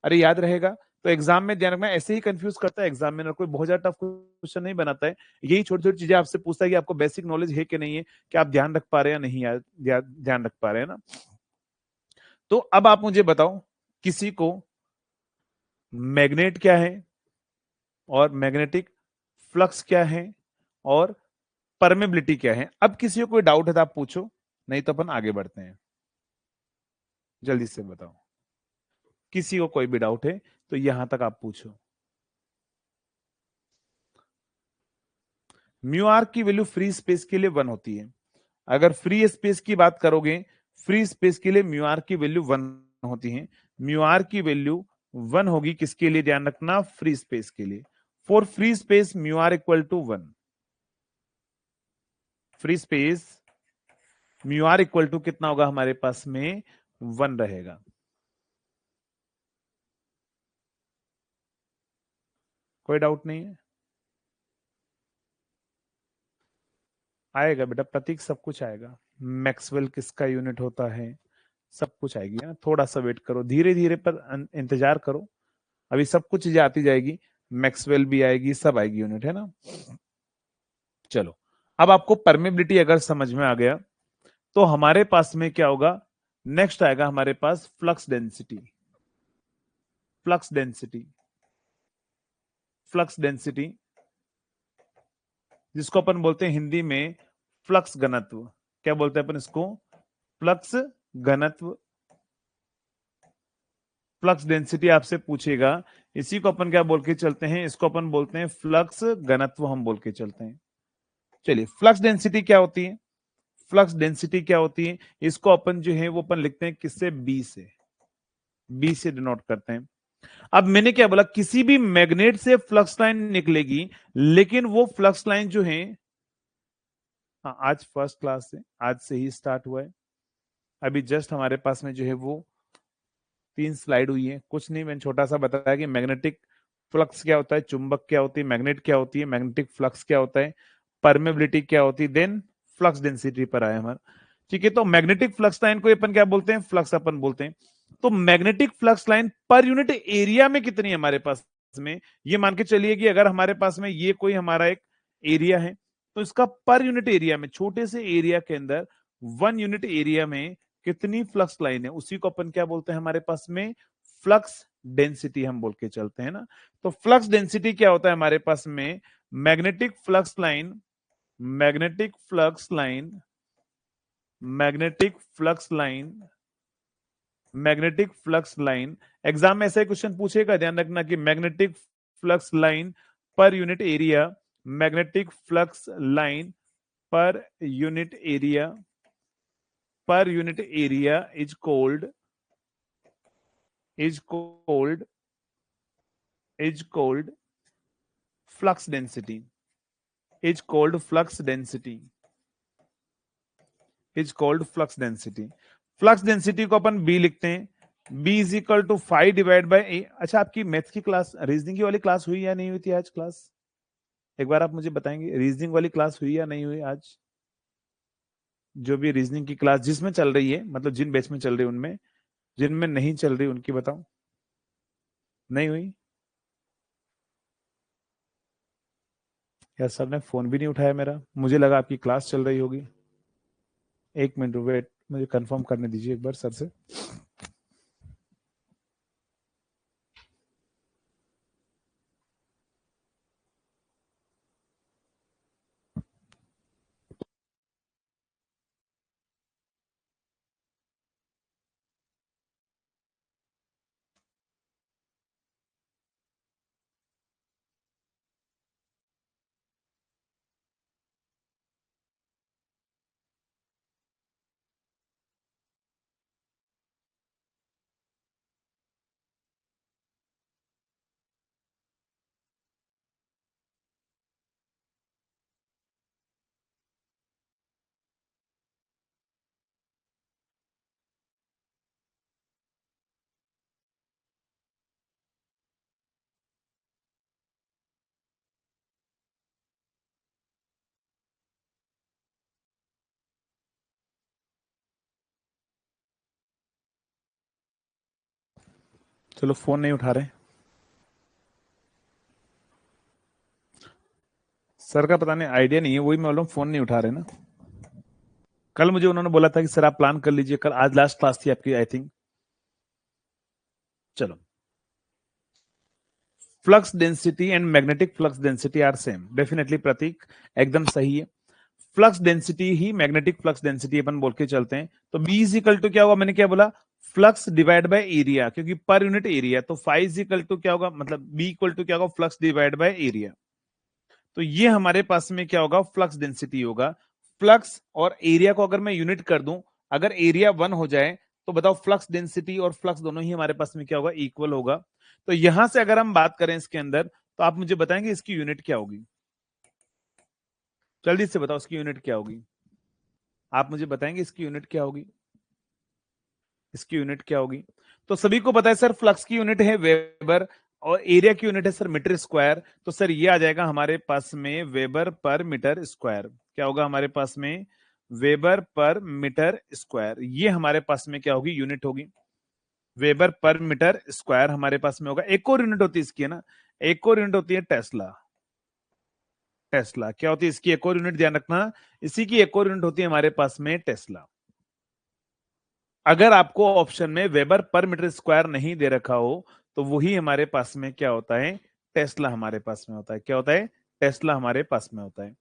अरे याद रहेगा। तो एग्जाम में ध्यान रखना, ऐसे ही कंफ्यूज करता है एग्जामिनर, कोई बहुत ज्यादा टफ क्वेश्चन नहीं बनाता है। यही छोटी छोटी चीजें आपसे पूछता है कि आपको बेसिक नॉलेज है कि नहीं है, कि आप ध्यान रख पा रहे हैं या नहीं, ध्यान रख पा रहे हैं ना। तो अब आप मुझे बताओ, किसी को मैग्नेट क्या है, और मैग्नेटिक फ्लक्स क्या है, और परमेबिलिटी क्या है। अब किसी को कोई डाउट है तो आप पूछो, नहीं तो अपन आगे बढ़ते हैं। जल्दी से बताओ, किसी को कोई भी डाउट है तो यहां तक आप पूछो। म्यू आर की वैल्यू फ्री स्पेस के लिए 1 होती है। अगर फ्री स्पेस की बात करोगे, फ्री स्पेस के लिए म्यू आर की वैल्यू 1 होती है। म्यू आर की वैल्यू 1 होगी किसके लिए, ध्यान रखना, फ्री स्पेस के लिए। For free space mu R equal to 1। Free space mu R equal to कितना होगा हमारे पास में, 1 रहेगा। कोई डाउट नहीं है, आएगा बेटा प्रतीक, सब कुछ आएगा। मैक्सवेल किसका यूनिट होता है, सब कुछ आएगी ना, थोड़ा सा वेट करो, धीरे धीरे पर इंतजार करो, अभी सब कुछ चीजें आती जाएगी। मैक्सवेल भी आएगी, सब आएगी यूनिट, है ना। चलो, अब आपको परमेबिलिटी अगर समझ में आ गया, तो हमारे पास में क्या होगा, नेक्स्ट आएगा हमारे पास flux density. Flux density, flux density, जिसको अपन बोलते हैं हिंदी में फ्लक्स घनत्व। क्या बोलते हैं अपन इसको, फ्लक्स घनत्व। फ्लक्स डेंसिटी आपसे पूछेगा, इसी को अपन क्या बोल के चलते हैं, इसको अपन बोलते हैं फ्लक्स घनत्व, हम बोल के चलते हैं। चलिए, फ्लक्स डेंसिटी क्या होती है, फ्लक्स डेंसिटी क्या होती है, इसको अपन जो है वो अपन लिखते हैं किससे, बी से, बी से डिनोट करते हैं। अब मैंने क्या बोला, किसी भी मैग्नेट से फ्लक्स लाइन निकलेगी, लेकिन वो फ्लक्स लाइन जो है, हाँ आज फर्स्ट क्लास से, आज से ही स्टार्ट हुआ है, अभी जस्ट हमारे पास में जो है वो 3 स्लाइड हुई है, कुछ नहीं, मैंने छोटा सा बताया कि मैग्नेटिक फ्लक्स क्या होता है, चुंबक क्या होती है, मैग्नेट क्या होती है, मैग्नेटिक फ्लक्स क्या होता है, परमेबिलिटी क्या होती है, देन फ्लक्स डेंसिटी पर आया हमारा। ठीक है, तो मैग्नेटिक फ्लक्स लाइन को अपन क्या बोलते हैं, फ्लक्स अपन बोलते हैं। तो magnetic flux line per unit area में कितनी है हमारे पास में, ये मान के चलिए कि अगर हमारे पास में ये कोई हमारा एक एरिया है, तो इसका पर यूनिट एरिया में, छोटे से एरिया के अंदर 1 यूनिट एरिया में कितनी फ्लक्स लाइन है, उसी को अपन क्या बोलते हैं हमारे पास में, फ्लक्स डेंसिटी हम बोल के चलते हैं ना। तो फ्लक्स डेंसिटी क्या होता है हमारे पास में, magnetic flux line, magnetic flux line, magnetic flux line, magnetic flux line. Exam में ऐसा क्वेश्चन पूछेगा, ध्यान रखना कि magnetic flux line per unit area, magnetic flux line per unit area, per unit area is called, is called, is called flux density, is called flux density, is called flux density. Flux density को अपन B लिखते हैं, B is equal to 5 divide by ए। अच्छा, आपकी maths की class, reasoning की वाली class हुई या नहीं हुई थी आज क्लास? एक बार आप मुझे बताएंगे, रीजनिंग वाली क्लास हुई या नहीं हुई आज? जो भी रीजनिंग की क्लास जिसमें चल रही है, मतलब जिन बैच में चल रही है उनमें, जिनमें नहीं चल रही उनकी बताओ। नहीं हुई? यार सर ने फोन भी नहीं उठाया मेरा, मुझे लगा आपकी क्लास चल रही होगी। एक मिनट वेट, मुझे कंफर्म करने दीजिए एक बार सर से। चलो, फोन नहीं उठा रहे सर का, पता नहीं आइडिया नहीं है, वही मैं बोल, फोन नहीं उठा रहे ना। कल मुझे उन्होंने बोला था कि सर आप प्लान कर लीजिए कल, आज लास्ट क्लास थी आपकी आई थिंक। चलो, flux density and magnetic flux density are same, definitely Prateek एकदम सही है। फ्लक्स डेंसिटी ही मैग्नेटिक फ्लक्स डेंसिटी अपन बोल के चलते हैं। तो बी इज इक्वल टू क्या होगा, मैंने क्या बोला, फ्लक्स डिवाइड बाय एरिया, क्योंकि पर यूनिट एरिया, तो फाइव इज इक्वल टू क्या होगा, मतलब बी इक्वल टू क्या होगा, फ्लक्स डिवाइड बाय एरिया। तो ये हमारे पास में क्या होगा, फ्लक्स डेंसिटी होगा। फ्लक्स और एरिया को अगर मैं यूनिट कर दूं, अगर एरिया 1 हो जाए तो बताओ फ्लक्स डेंसिटी और फ्लक्स दोनों ही हमारे पास में क्या होगा, इक्वल होगा। तो यहां से अगर हम बात करें इसके अंदर, तो आप मुझे बताएंगे इसकी यूनिट क्या होगी, जल्दी से बताओ इसकी यूनिट क्या होगी। आप मुझे बताएंगे इसकी यूनिट क्या होगी, इसकी यूनिट क्या होगी। तो सभी को पता है सर, फ्लक्स की यूनिट है वेबर, और एरिया की यूनिट है सर मीटर स्क्वायर। तो सर ये आ जाएगा हमारे पास में वेबर पर मीटर स्क्वायर। क्या होगा हमारे पास में, वेबर पर मीटर स्क्वायर। ये हमारे पास में क्या होगी, यूनिट होगी। वेबर पर मीटर स्क्वायर हमारे पास में होगा। एक और यूनिट होती है इसकी, है ना, एक और यूनिट होती है टेस्ला। टेस्ला क्या होती है इसकी एक और यूनिट, ध्यान रखना, इसी की एक और यूनिट होती है हमारे पास में टेस्ला। अगर आपको ऑप्शन में वेबर पर मीटर स्क्वायर नहीं दे रखा हो, तो वही हमारे पास में क्या होता है, टेस्ला हमारे पास में होता है। क्या होता है, टेस्ला हमारे पास में होता है।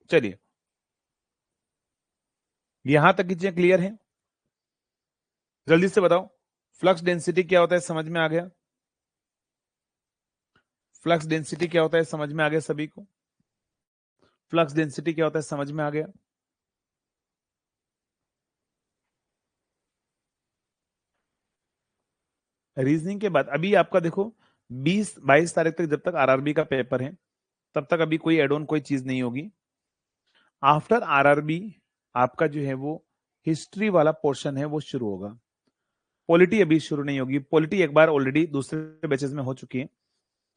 चलिए, यहां तक की चीजें क्लियर है, जल्दी से बताओ फ्लक्स डेंसिटी क्या होता है, समझ में आ गया? फ्लक्स डेंसिटी क्या होता है, समझ में आ गया सभी को? फ्लक्स डेंसिटी क्या होता है, समझ में आ गया? रीजनिंग के बाद अभी आपका देखो, 20-22 तारीख तक जब तक आरआरबी का पेपर है, तब तक अभी कोई एड ऑन कोई चीज नहीं होगी। आफ्टर आरआरबी आपका जो है वो हिस्ट्री वाला पोर्शन है वो शुरू होगा। पॉलिटी अभी शुरू नहीं होगी, पॉलिटी एक बार ऑलरेडी दूसरे बैचेस में हो चुकी है।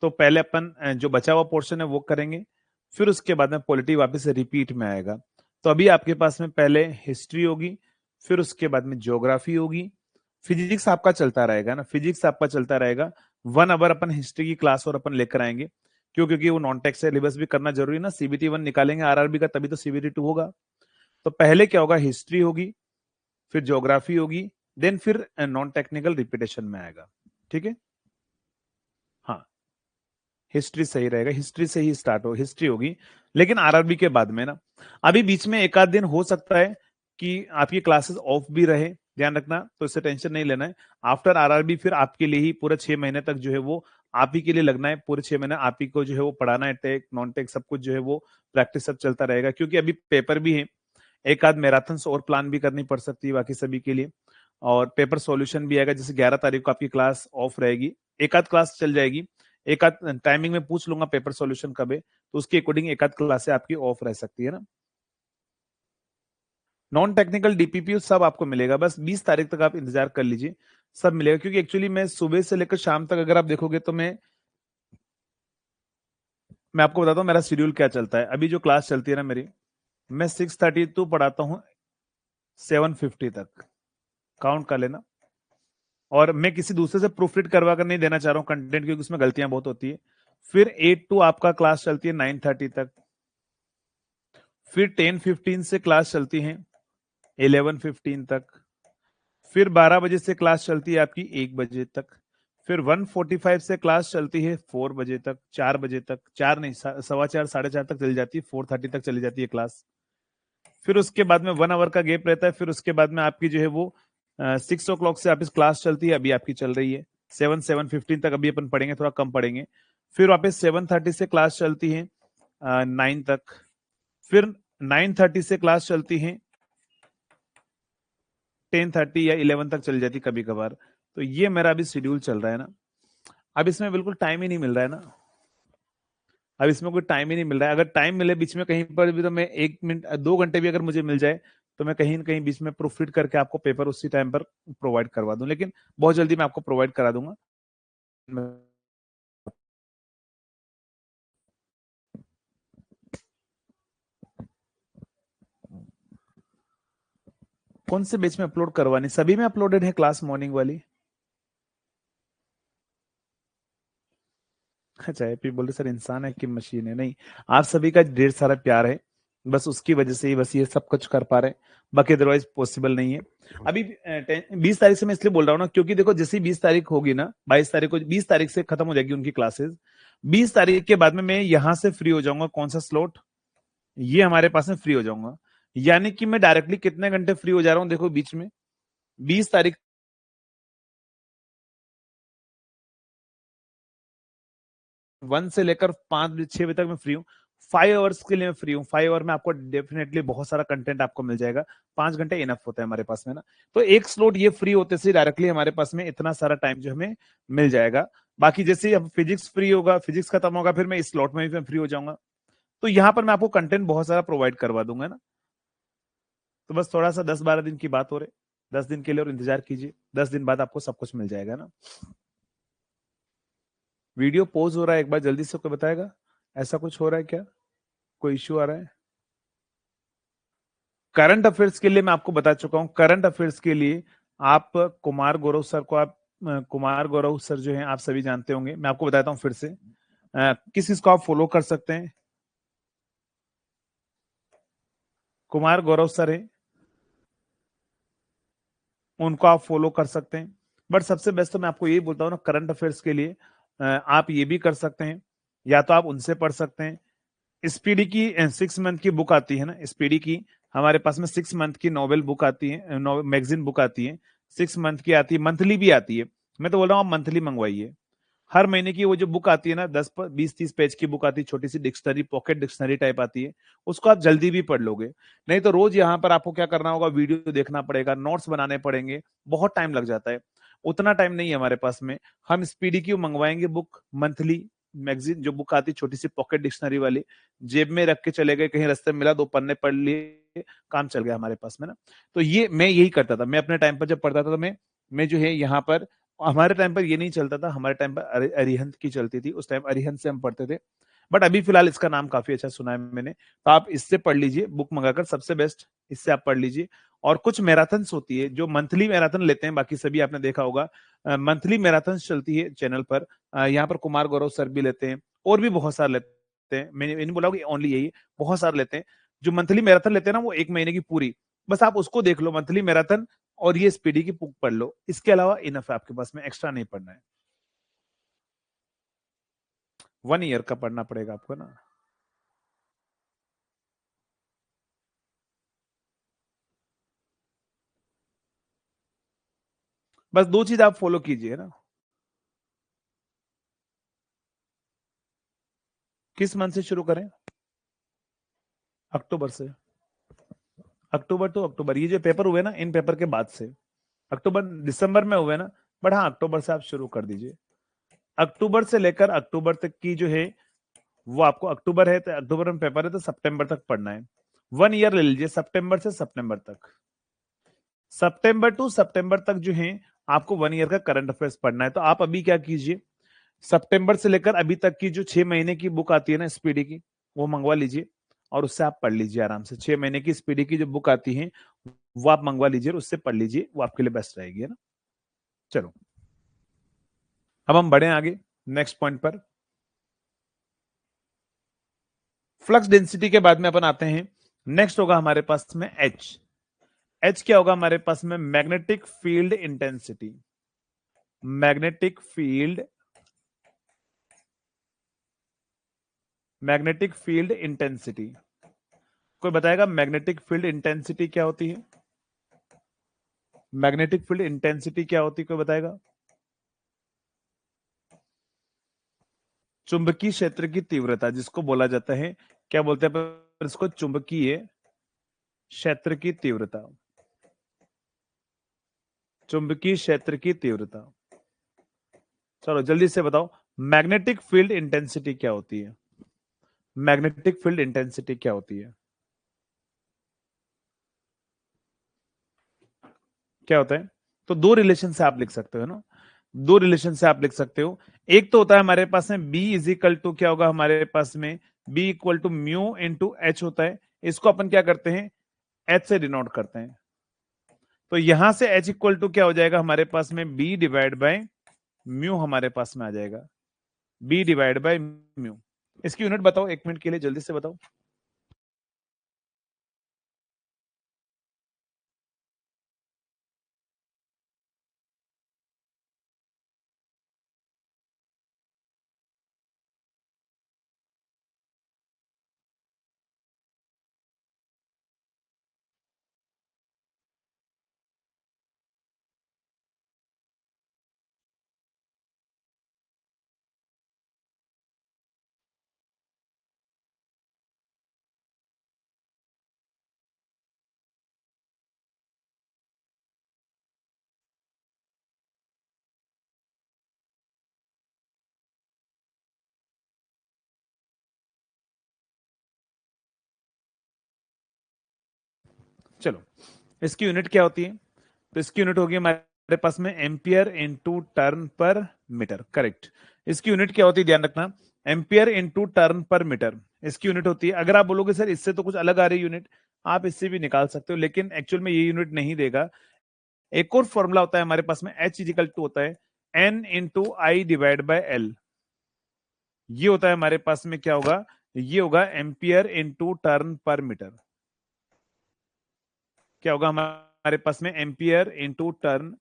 तो पहले अपन जो बचा हुआ पोर्शन है वो करेंगे, फिर उसके बाद में पॉलिटी वापस से रिपीट में आएगा। तो अभी आपके पास में पहले हिस्ट्री होगी, फिर उसके बाद में ज्योग्राफी होगी, फिजिक्स आपका चलता रहेगा ना, फिजिक्स आपका चलता रहेगा। 1 आवर अपन हिस्ट्री की क्लास और अपन लेकर आएंगे, क्यों, क्योंकि वो नॉन टेक्स्ट सिलेबस भी करना जरूरी है ना, सीबीटी 1 निकालेंगे आरआरबी का, तभी तो सीबीटी 2 होगा। तो पहले क्या होगा, हिस्ट्री होगी, फिर ज्योग्राफी होगी, देन फिर नॉन टेक्निकल रिपीटेशन में आएगा, ठीक है। हाँ, हिस्ट्री सही रहेगा, हिस्ट्री से ही स्टार्ट हो, हिस्ट्री होगी, लेकिन आरआरबी के बाद में ना। अभी बीच में एक आध दिन हो सकता है कि आपकी क्लासेस ऑफ भी रहे, ध्यान रखना, तो इससे टेंशन नहीं लेना है। आफ्टर आरआरबी फिर आपके लिए ही पूरा 6 महीने तक जो है वो आप ही के लिए लगना है, पूरे 6 महीने आप ही को जो है वो पढ़ाना है, टेक नॉन टेक सब कुछ जो है वो प्रैक्टिस सब चलता रहेगा, क्योंकि अभी पेपर भी है, एक आध मैराथन और प्लान भी करनी पड़ सकती है बाकी सभी के लिए, और पेपर सॉल्यूशन भी आएगा। जैसे 11 तारीख को आपकी क्लास ऑफ रहेगी, एक आध क्लास चल जाएगी, एक आध टाइमिंग में पूछ लूंगा पेपर सॉल्यूशन कब है, तो उसके अकॉर्डिंग एक आध क्लास आपकी ऑफ रह सकती है ना। नॉन टेक्निकल डीपीपी सब आपको मिलेगा, बस 20 तारीख तक आप इंतजार कर लीजिए, सब मिलेगा। क्योंकि एक्चुअली मैं सुबह से लेकर शाम तक अगर आप देखोगे तो मैं आपको बताता हूँ मेरा शेड्यूल क्या चलता है। अभी जो क्लास चलती है ना मेरी, मैं 6:30 टू पढ़ाता हूँ 7:50 तक, काउंट कर लेना। और मैं किसी दूसरे से प्रूफ रीड करवा कर नहीं देना चाह रहा हूँ कंटेंट, क्योंकि उसमें गलतियां बहुत होती है। फिर 8 टू आपका क्लास चलती है 9:30 तक, फिर 10:15 से क्लास चलती है 11:15 तक, फिर 12 बजे से क्लास चलती है आपकी 1 बजे तक, फिर 1:45 से क्लास चलती है 4 बजे तक, 4 बजे तक, 4 नहीं, 4:15 4:30 तक चली जाती है, 4:30 तक चली जाती है क्लास। फिर उसके बाद में 1 आवर का गैप रहता है, फिर उसके बाद में आपकी जो है वो 6 o'clock से वापस क्लास चलती है, अभी आपकी चल रही है 7:15 तक, अभी अपन पढ़ेंगे, थोड़ा कम पढ़ेंगे। फिर वापस 7:30 से क्लास चलती है 9 तक, फिर 9:30 से क्लास चलती है 10:30 या 11 तक चल जाती कभी कभार। तो ये मेरा अभी शेड्यूल चल रहा है ना। अब इसमें बिल्कुल टाइम ही नहीं मिल रहा है ना, अब इसमें कोई टाइम ही नहीं मिल रहा है। अगर टाइम मिले बीच में कहीं पर भी, तो मैं 1 मिनट 2 घंटे भी अगर मुझे मिल जाए, तो मैं कहीं ना कहीं बीच में प्रूफ रीड करके आपको पेपर उसी टाइम पर प्रोवाइड करवा दूं, लेकिन बहुत जल्दी मैं आपको प्रोवाइड करा दूंगा। कौन से बैच में अपलोड करवानी, सभी में अपलोडेड है क्लास मॉर्निंग वाली। अच्छा, हैप्पी बोल रहे सर इंसान है कि मशीन है? नहीं, आप सभी का ढेर सारा प्यार है, बस उसकी वजह से ही बस ये सब कुछ कर पा रहे हैं, बाकी अदरवाइज पॉसिबल नहीं है। अभी 20 तारीख से मैं इसलिए बोल रहा हूँ ना, क्योंकि देखो जैसे 20 तारीख होगी ना, 22 तारीख को, 20 तारीख से खत्म हो जाएगी उनकी क्लासेस। 20 तारीख के बाद में मैं यहाँ से फ्री हो जाऊंगा, कौन सा स्लॉट, ये हमारे पास में फ्री हो जाऊंगा। यानी कि मैं डायरेक्टली कितने घंटे फ्री हो जा रहा हूँ, देखो बीच में 20 तारीख 1 से लेकर 5 6 बजे तक मैं फ्री हूँ। 5 आवर्स के लिए मैं फ्री हूँ, 5 आवर में आपको डेफिनेटली बहुत सारा कंटेंट आपको मिल जाएगा। 5 घंटे इनफ होता है हमारे पास में ना। तो एक स्लॉट ये फ्री होते से डायरेक्टली हमारे पास में इतना सारा टाइम जो हमें मिल जाएगा। बाकी जैसे अब फिजिक्स फ्री होगा, फिजिक्स खत्म होगा, फिर मैं इस स्लॉट में भी फ्री हो जाऊंगा। तो यहाँ पर मैं आपको कंटेंट बहुत सारा प्रोवाइड करवा दूंगा ना। तो बस थोड़ा सा 10 12 दिन की बात हो रही, 10 दिन के लिए और इंतजार कीजिए, 10 दिन बाद आपको सब कुछ मिल जाएगा ना। वीडियो पॉज हो रहा है, एक बार जल्दी से कोई बताएगा, ऐसा कुछ हो रहा है क्या, कोई इश्यू आ रहा है? करंट अफेयर्स के लिए मैं आपको बता चुका हूं, करंट अफेयर्स के लिए आप कुमार गौरव सर को, आप कुमार गौरव सर जो हैं आप सभी जानते होंगे, मैं आपको बताता हूं फिर से, किस किस को आप फॉलो कर सकते हैं। कुमार गौरव सर है, उनको आप फॉलो कर सकते हैं। बट सबसे बेस्ट तो मैं आपको यही बोलता हूँ ना, करंट अफेयर्स के लिए आप ये भी कर सकते हैं, या तो आप उनसे पढ़ सकते हैं। स्पीडी की 6 मंथ की बुक आती है ना, स्पीडी की हमारे पास में 6 मंथ की नॉवेल बुक आती है, मैगजीन बुक आती है, 6 मंथ की आती है, मंथली भी आती है। मैं तो बोल रहा हूँ आप मंथली मंगवाइए। हर महीने की वो जो बुक आती है ना, 10 20 30 पेज की बुक आती है, छोटी सी डिक्शनरी, पॉकेट डिक्शनरी टाइप आती है, उसको आप जल्दी भी पढ़ लोगे। नहीं तो रोज यहाँ पर आपको क्या करना होगा, वीडियो देखना पड़ेगा, नोट्स बनाने पड़ेंगे, बहुत टाइम लग जाता है। उतना टाइम नहीं है हमारे पास में। हम स्पीडी की मंगवाएंगे बुक मंथली, मैगजीन जो बुक आती है छोटी सी पॉकेट डिक्शनरी वाली, जेब में रख के चले गए, कहीं रास्ते में मिला, 2 पन्ने पढ़ लिए, काम चल गया हमारे पास में ना। तो ये मैं यही करता था, मैं अपने टाइम पर जब पढ़ता था, तो मैं जो है यहाँ पर, हमारे टाइम पर ये नहीं चलता था, हमारे टाइम पर अरिहंत की चलती थी, उस टाइम अरिहंत से हम पढ़ते थे। बट अभी फिलहाल इसका नाम काफी अच्छा सुना है मैंने, तो आप इससे पढ़ लीजिए, बुक मंगाकर, सबसे बेस्ट इससे आप पढ़ लीजिए। और कुछ मैराथन्स होती है जो मंथली मैराथन लेते हैं, बाकी सभी आपने देखा होगा मंथली मैराथन चलती है चैनल पर, यहाँ पर कुमार गौरव सर भी लेते हैं, और भी बहुत सारे लेते हैं, मैंने नहीं बोला कि ओनली यही, बहुत सारे लेते हैं। जो मंथली मैराथन लेते हैं ना, वो 1 महीने की पूरी, बस आप उसको देख लो, मंथली मैराथन, और ये स्पीडी की बुक पढ़ लो, इसके अलावा इनफ है आपके पास में, एक्स्ट्रा नहीं पढ़ना है। 1 ईयर का पढ़ना पड़ेगा आपको ना। बस 2 चीज आप फॉलो कीजिए ना। किस मंथ से शुरू करें? अक्टूबर से। अक्टूबर टू अक्टूबर, ये जो पेपर हुए ना, इन पेपर के बाद से, अक्टूबर दिसंबर में हुए ना, बट हाँ अक्टूबर से आप शुरू कर दीजिए। अक्टूबर से लेकर अक्टूबर तक की जो है वो आपको, अक्टूबर है तो अक्टूबर में पेपर है तो सितंबर तक पढ़ना है। 1 ईयर ले लीजिए, सितंबर से सितंबर तक, सितंबर टू सितंबर तक जो है आपको 1 ईयर का करंट अफेयर्स पढ़ना है। तो आप अभी क्या कीजिए, सितंबर से लेकर अभी तक की जो 6 महीने की बुक आती है ना स्पीडी की, वो मंगवा लीजिए और उससे आप पढ़ लीजिए आराम से। 6 महीने की स्पीडी की जो बुक आती है वो आप मंगवा लीजिए, उससे पढ़ लीजिए, वो आपके लिए बेस्ट रहेगी, है ना। चलो अब हम बढ़े आगे नेक्स्ट पॉइंट पर। फ्लक्स डेंसिटी के बाद में अपन आते हैं, नेक्स्ट होगा हमारे पास में एच। एच क्या होगा हमारे पास में? Magnetic field intensity. Magnetic field, magnetic field intensity. कोई बताएगा मैग्नेटिक फील्ड इंटेंसिटी क्या होती है? मैग्नेटिक फील्ड इंटेंसिटी क्या होती है, कोई बताएगा? चुंबकीय क्षेत्र की तीव्रता, जिसको बोला जाता है, क्या बोलते हैं अपन इसको? चुंबकीय क्षेत्र की तीव्रता। चुंबकीय क्षेत्र की तीव्रता। चलो जल्दी से बताओ, मैग्नेटिक फील्ड इंटेंसिटी क्या होती है? मैग्नेटिक फील्ड इंटेंसिटी क्या होती है? क्या होता है? तो दो रिलेशन से आप लिख सकते हो ना, दो रिलेशन से आप लिख सकते हो। एक तो होता है हमारे पास में B इज इक्वल टू, क्या होगा हमारे पास में? B equal to mu into H होता है। इसको अपन क्या करते हैं? H से डिनोट करते हैं। तो यहां से H इक्वल टू क्या हो जाएगा हमारे पास में? B डिवाइड बाय म्यू हमारे पास में आ जाएगा, B डिवाइड बाय म्यू। इसकी यूनिट बताओ 1 मिनट के लिए, जल्दी से बताओ। चलो इसकी यूनिट क्या होती है? तो इसकी यूनिट होगी हमारे पास में एम्पियर इंटू टर्न पर मीटर, करेक्ट। इसकी यूनिट क्या होती है, ध्यान रखना, एम्पियर इंटू टर्न पर मीटर इसकी यूनिट होती है। अगर आप बोलोगे सर इससे तो कुछ अलग आ रही है यूनिट, आप इससे भी निकाल सकते हो, लेकिन एक्चुअल में ये यूनिट नहीं देगा। एक और फॉर्मूला होता है हमारे पास में, एच इजिकल टू होता है N into I divide by L. ये होता है हमारे पास में, क्या होगा? ये होगा एम्पियर इंटू टर्न पर मीटर। क्या होगा हमारे पास में? Ampere into turn,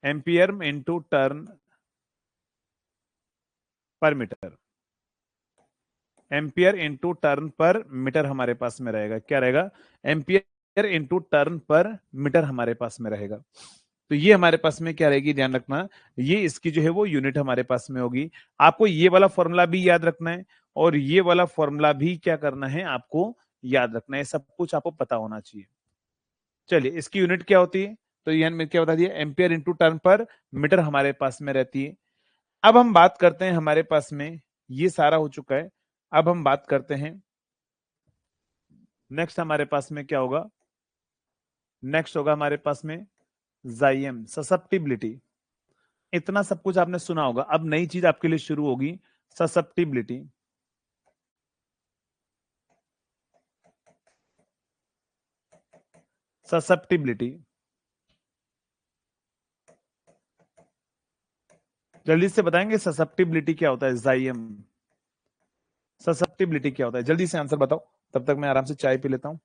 ampere into turn पर मीटर। एम्पियर इंटू टर्न पर मीटर हमारे पास में रहेगा, क्या रहेगा? एम्पियर इंटू टर्न पर मीटर हमारे पास में रहेगा। तो ये हमारे पास में क्या रहेगी, ध्यान रखना, ये इसकी जो है वो यूनिट हमारे पास में होगी। आपको ये वाला फॉर्मूला भी याद रखना है और ये वाला फॉर्मूला भी क्या करना है आपको? याद रखना है। सब कुछ आपको पता होना चाहिए। चलिए इसकी यूनिट क्या होती है? तो ये में क्या बता दिया, एम्पियर इंटू टर्न पर मीटर हमारे पास में रहती है। अब हम बात करते हैं हमारे पास में, ये सारा हो चुका है। अब हम बात करते हैं नेक्स्ट हमारे पास में क्या होगा? नेक्स्ट होगा हमारे पास में जाइम, ससेप्टिबिलिटी। इतना सब कुछ आपने सुना होगा, अब नई चीज आपके लिए शुरू होगी, ससेप्टिबिलिटी। ससेप्टिबिलिटी, जल्दी से बताएंगे ससेप्टिबिलिटी क्या होता है? जाइम, ससेप्टिबिलिटी क्या होता है? जल्दी से आंसर बताओ, तब तक मैं आराम से चाय पी लेता हूं।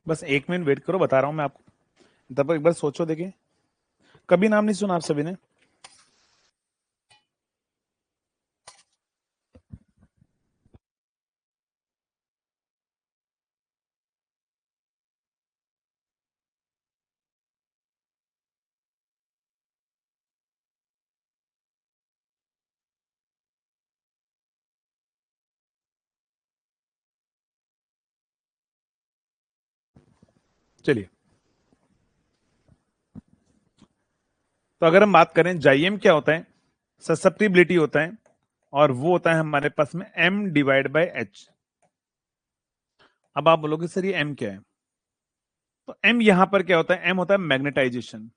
बस 1 मिनट वेट करो, बता रहा हूं मैं आपको, तब एक बार सोचो देखिए, कभी नाम नहीं सुना आप सभी ने? चलिए, तो अगर हम बात करें जाइएम क्या होता है, ससेप्टिबिलिटी होता है, और वो होता है हमारे पास में m डिवाइड बाय h। अब आप बोलोगे सर ये m क्या है, तो m यहां पर क्या होता है, m होता है मैग्नेटाइजेशन।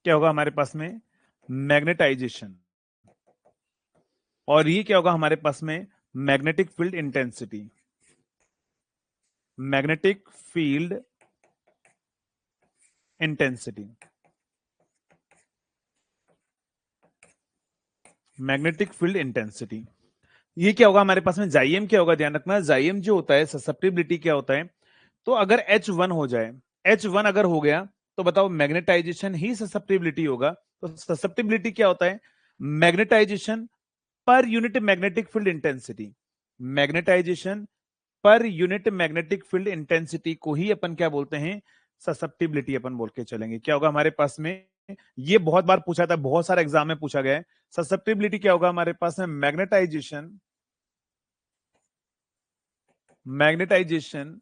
क्या होगा हमारे पास में, मैग्नेटाइजेशन। और ये क्या होगा हमारे पास में, magnetic field intensity. Magnetic field intensity, magnetic field intensity, ये क्या होगा हमारे पास में, जाइएम क्या होगा, ध्यान रखना, जाइएम जो होता है, ससेप्टिबिलिटी क्या होता है, तो अगर H1 हो जाए, H1 अगर हो गया, तो बताओ मैग्नेटाइजेशन ही ससेप्टिबिलिटी होगा। तो ससेप्टिबिलिटी क्या होता है, magnetisation per unit magnetic field intensity. Magnetisation per unit magnetic field intensity को ही अपन क्या बोलते हैं, ससेप्टिबिलिटी अपन बोल के चलेंगे। क्या होगा हमारे पास में, ये बहुत बार पूछा था, बहुत सारे एग्जाम में पूछा गया है, ससेप्टिबिलिटी क्या होगा हमारे पास में, magnetisation, magnetisation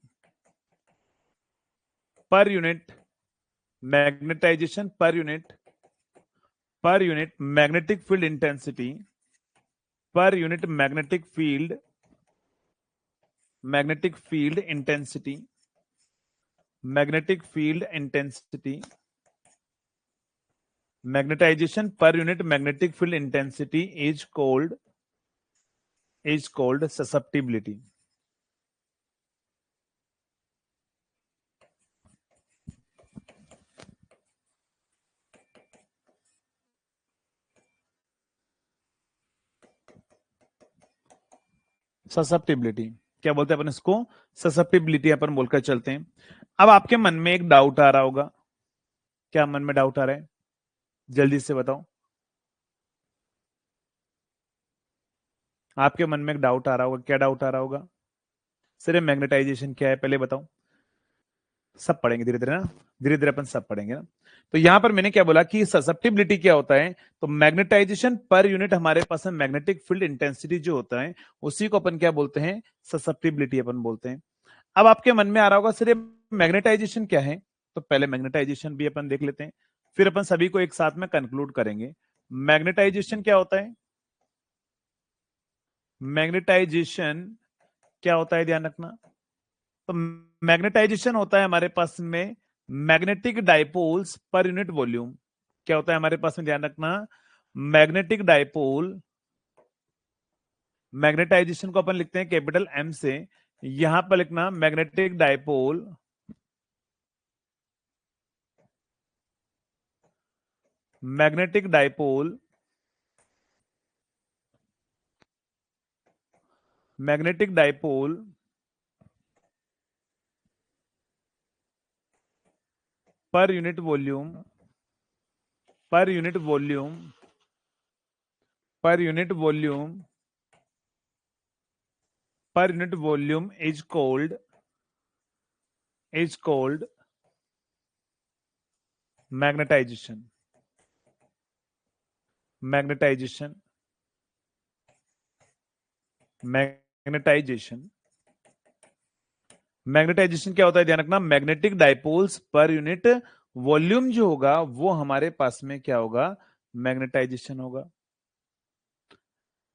per unit, magnetisation per unit magnetic field intensity, per unit magnetic field intensity, magnetic field intensity, magnetisation per unit magnetic field intensity is called susceptibility. Susceptibility क्या बोलते हैं अपन इसको, ससेप्टिबिलिटी अपन बोलकर चलते हैं। अब आपके मन में एक डाउट आ रहा होगा, क्या मन में डाउट आ रहा है, जल्दी से बताओ। आपके मन में एक डाउट आ रहा होगा, क्या डाउट आ रहा होगा, सिर्फ मैग्नेटाइजेशन क्या है पहले बताओ। सब पढ़ेंगे धीरे धीरे ना, धीरे धीरे अपन सब पढ़ेंगे ना। तो यहां पर मैंने क्या बोला कि ससेप्टिबिलिटी क्या होता है, तो मैग्नेटाइजेशन पर यूनिट हमारे पास में मैग्नेटिक फील्ड इंटेंसिटी जो होता है, उसी को अपन क्या बोलते हैं, ससेप्टिबिलिटी अपन बोलते हैं। अब आपके मन में आ रहा होगा सिर्फ मैग्नेटाइजेशन क्या है, तो पहले मैग्नेटाइजेशन भी अपन देख लेते हैं, फिर अपन सभी को एक साथ में कंक्लूड करेंगे। मैग्नेटाइजेशन क्या होता है, मैग्नेटाइजेशन क्या होता है, ध्यान रखना। तो मैग्नेटाइजेशन होता है हमारे पास में magnetic dipoles per unit volume. क्या होता है हमारे पास में, ध्यान रखना, मैग्नेटिक डाइपोल, मैग्नेटाइजेशन को अपन लिखते हैं कैपिटल एम से, यहां पर लिखना magnetic dipole, magnetic dipole, magnetic dipole per unit volume, per unit volume, per unit volume, per unit volume is called magnetisation. Magnetisation, magnetisation, magnetisation क्या होता है, ध्यान रखना, magnetic dipoles per unit volume जो होगा वो हमारे पास में क्या होगा, मैग्नेटाइजेशन होगा।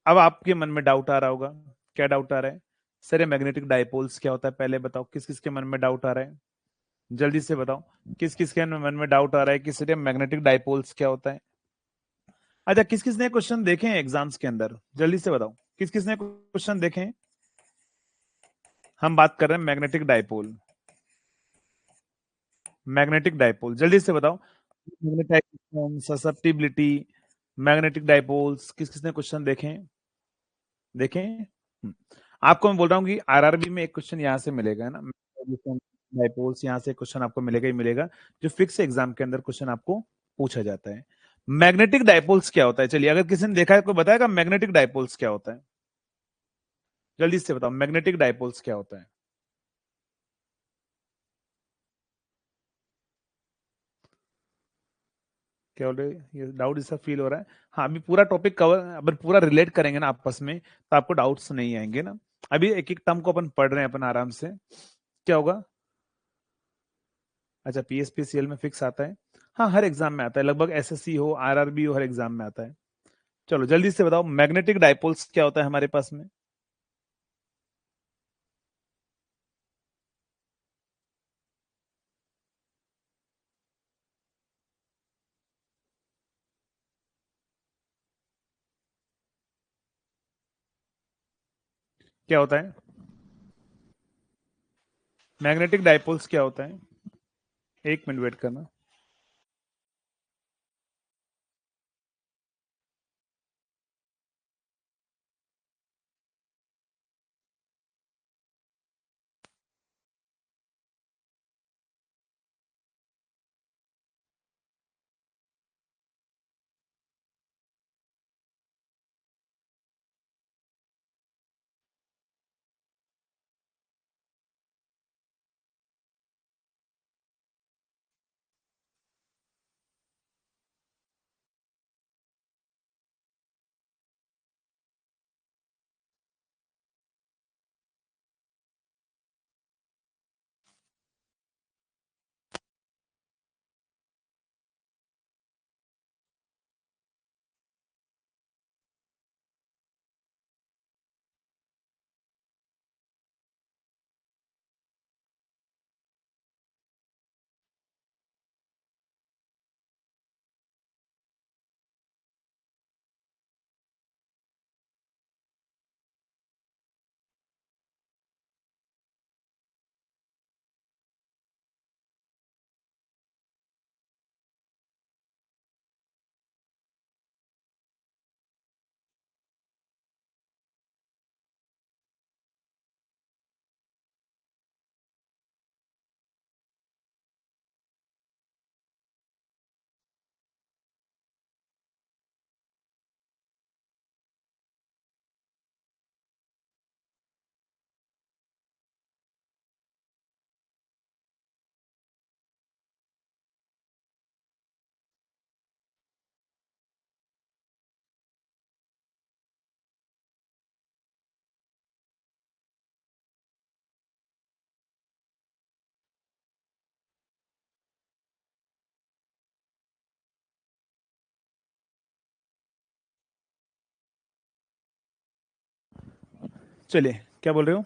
अब आपके मन में डाउट आ रहा होगा, क्या डाउट आ रहा है, सर ये मैग्नेटिक डाइपोल्स क्या होता है, पहले बताओ किस किस के मन में डाउट आ रहा है, जल्दी से बताओ, किस किस के मन में डाउट आ रहा है कि सर ये मैग्नेटिक डाइपोल्स क्या होता है। अच्छा, किस किस ने क्वेश्चन देखे हैं एग्जाम्स के अंदर, जल्दी से बताओ, किस किस ने क्वेश्चन देखे हैं। हम बात कर रहे हैं मैग्नेटिक डाइपोल, मैग्नेटिक डाइपोल, जल्दी से बताओ, मैग्नेटाइजेशन, ससेप्टिबिलिटी, मैग्नेटिक डाइपोल्स, किस किसने क्वेश्चन देखे हैं, देखे हैं? आपको मैं बोल रहा हूँ कि आरआरबी में एक क्वेश्चन यहाँ से मिलेगा, है ना, डाइपोल्स यहाँ से क्वेश्चन आपको मिलेगा ही मिलेगा, जो फिक्स एग्जाम के अंदर क्वेश्चन आपको पूछा जाता है। मैग्नेटिक डाइपोल्स क्या होता है? चलिए, अगर किसी ने देखा है, कोई बताएगा मैग्नेटिक डाइपोल्स क्या होता है? जल्दी से बताओ, मैग्नेटिक डाइपोल्स क्या होता है? क्या बोल रहे, ये डाउट इसका फील हो रहा है? हाँ, अभी पूरा टॉपिक कवर, अगर पूरा रिलेट करेंगे ना आपस में, तो आपको डाउट्स नहीं आएंगे ना। अभी एक एक टर्म को अपन पढ़ रहे हैं अपन आराम से। क्या होगा? अच्छा, पीएसपीसीएल में फिक्स आता है। हाँ, हर एग्जाम में आता है लगभग, एसएससी हो, आरआरबी हो, हर एग्जाम में आता है। चलो जल्दी से बताओ, मैग्नेटिक डाइपोल्स क्या होता है हमारे पास में? क्या होता है? मैग्नेटिक डाइपोल्स क्या होता है? एक मिनट वेट करना। चलिए, क्या बोल रहे हो?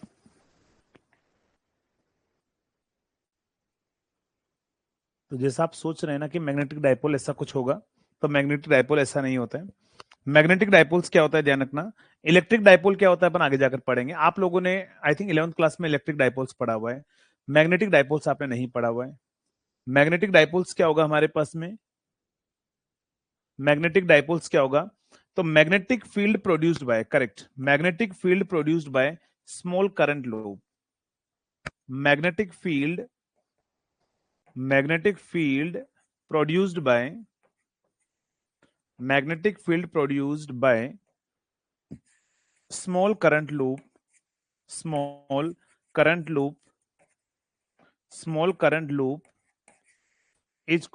तो जैसा आप सोच रहे हैं ना कि मैग्नेटिक डाइपोल ऐसा कुछ होगा, तो मैग्नेटिक डाइपोल ऐसा नहीं होता है। मैग्नेटिक डाइपोल्स क्या होता है, ध्यान रखना। इलेक्ट्रिक डाइपोल क्या होता है अपन आगे जाकर पढ़ेंगे। आप लोगों ने आई थिंक 11th क्लास में इलेक्ट्रिक डाइपोल्स पढ़ा हुआ है, मैग्नेटिक डाइपोल्स आपने नहीं पढ़ा हुआ है। मैग्नेटिक डाइपोल्स क्या होगा हमारे पास में? मैग्नेटिक डाइपोल्स क्या होगा? तो magnetic field produced by, correct, magnetic field produced by small current loop. Magnetic field, magnetic field produced by, magnetic field produced by small current loop, small current loop, small current loop is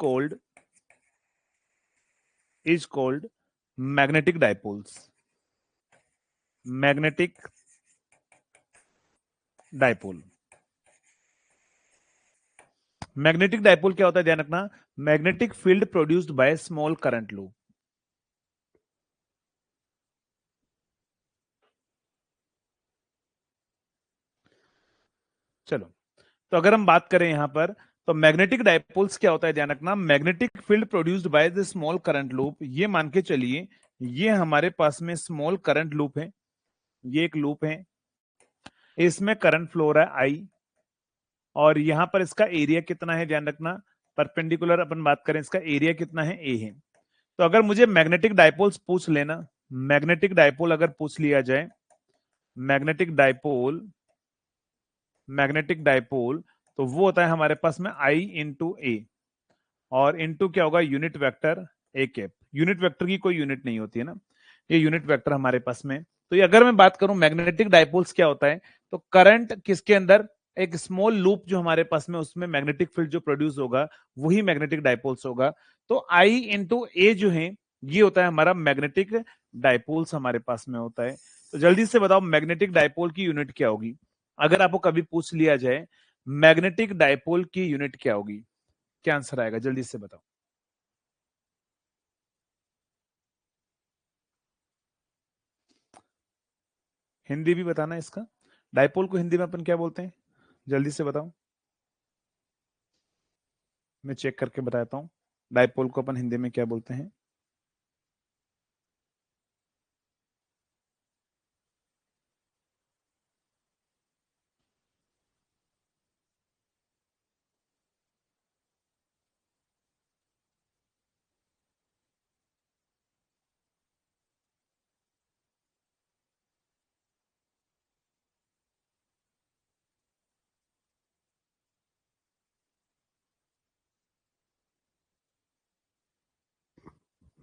called magnetic dipoles, magnetic dipole। Magnetic dipole क्या होता है, ध्यान रखना, magnetic field produced by small current loop. चलो, तो अगर हम बात करें यहां पर, तो मैग्नेटिक डाइपोल्स क्या होता है, ध्यान रखना, magnetic field produced by the small current loop. ये मान के चलिए, ये हमारे पास में स्मॉल करंट लूप है, ये एक लूप है, इसमें करंट फ्लो हो रहा है आई, और यहां पर इसका एरिया कितना है, ध्यान रखना, परपेंडिकुलर अपन बात करें, इसका एरिया कितना है, ए है। तो अगर मुझे मैग्नेटिक डाइपोल्स पूछ लेना, मैग्नेटिक डाइपोल अगर पूछ लिया जाए, मैग्नेटिक डाइपोल, मैग्नेटिक डाइपोल, तो वो होता है हमारे पास में I इंटू ए, और इंटू क्या होगा, unit vector A cap. Unit vector की कोई यूनिट नहीं होती है ना, ये यूनिट वेक्टर हमारे पास में। तो ये अगर मैं बात करूं मैग्नेटिक डाइपोल्स क्या होता है, तो करंट किसके अंदर, एक स्मॉल लूप जो हमारे पास में, उसमें मैग्नेटिक फील्ड जो प्रोड्यूस होगा वही मैग्नेटिक डाइपोल्स होगा। तो आई इंटू ए जो है ये होता है हमारा मैग्नेटिक डाइपोल्स हमारे पास में होता है। तो जल्दी से बताओ मैग्नेटिक डाइपोल की यूनिट क्या होगी, अगर आपको कभी पूछ लिया जाए मैग्नेटिक डाइपोल की यूनिट क्या होगी, क्या आंसर आएगा, जल्दी से बताओ। हिंदी भी बताना है इसका, डाइपोल को हिंदी में अपन क्या बोलते हैं, जल्दी से बताओ। मैं चेक करके बताता हूँ डाइपोल को अपन हिंदी में क्या बोलते हैं।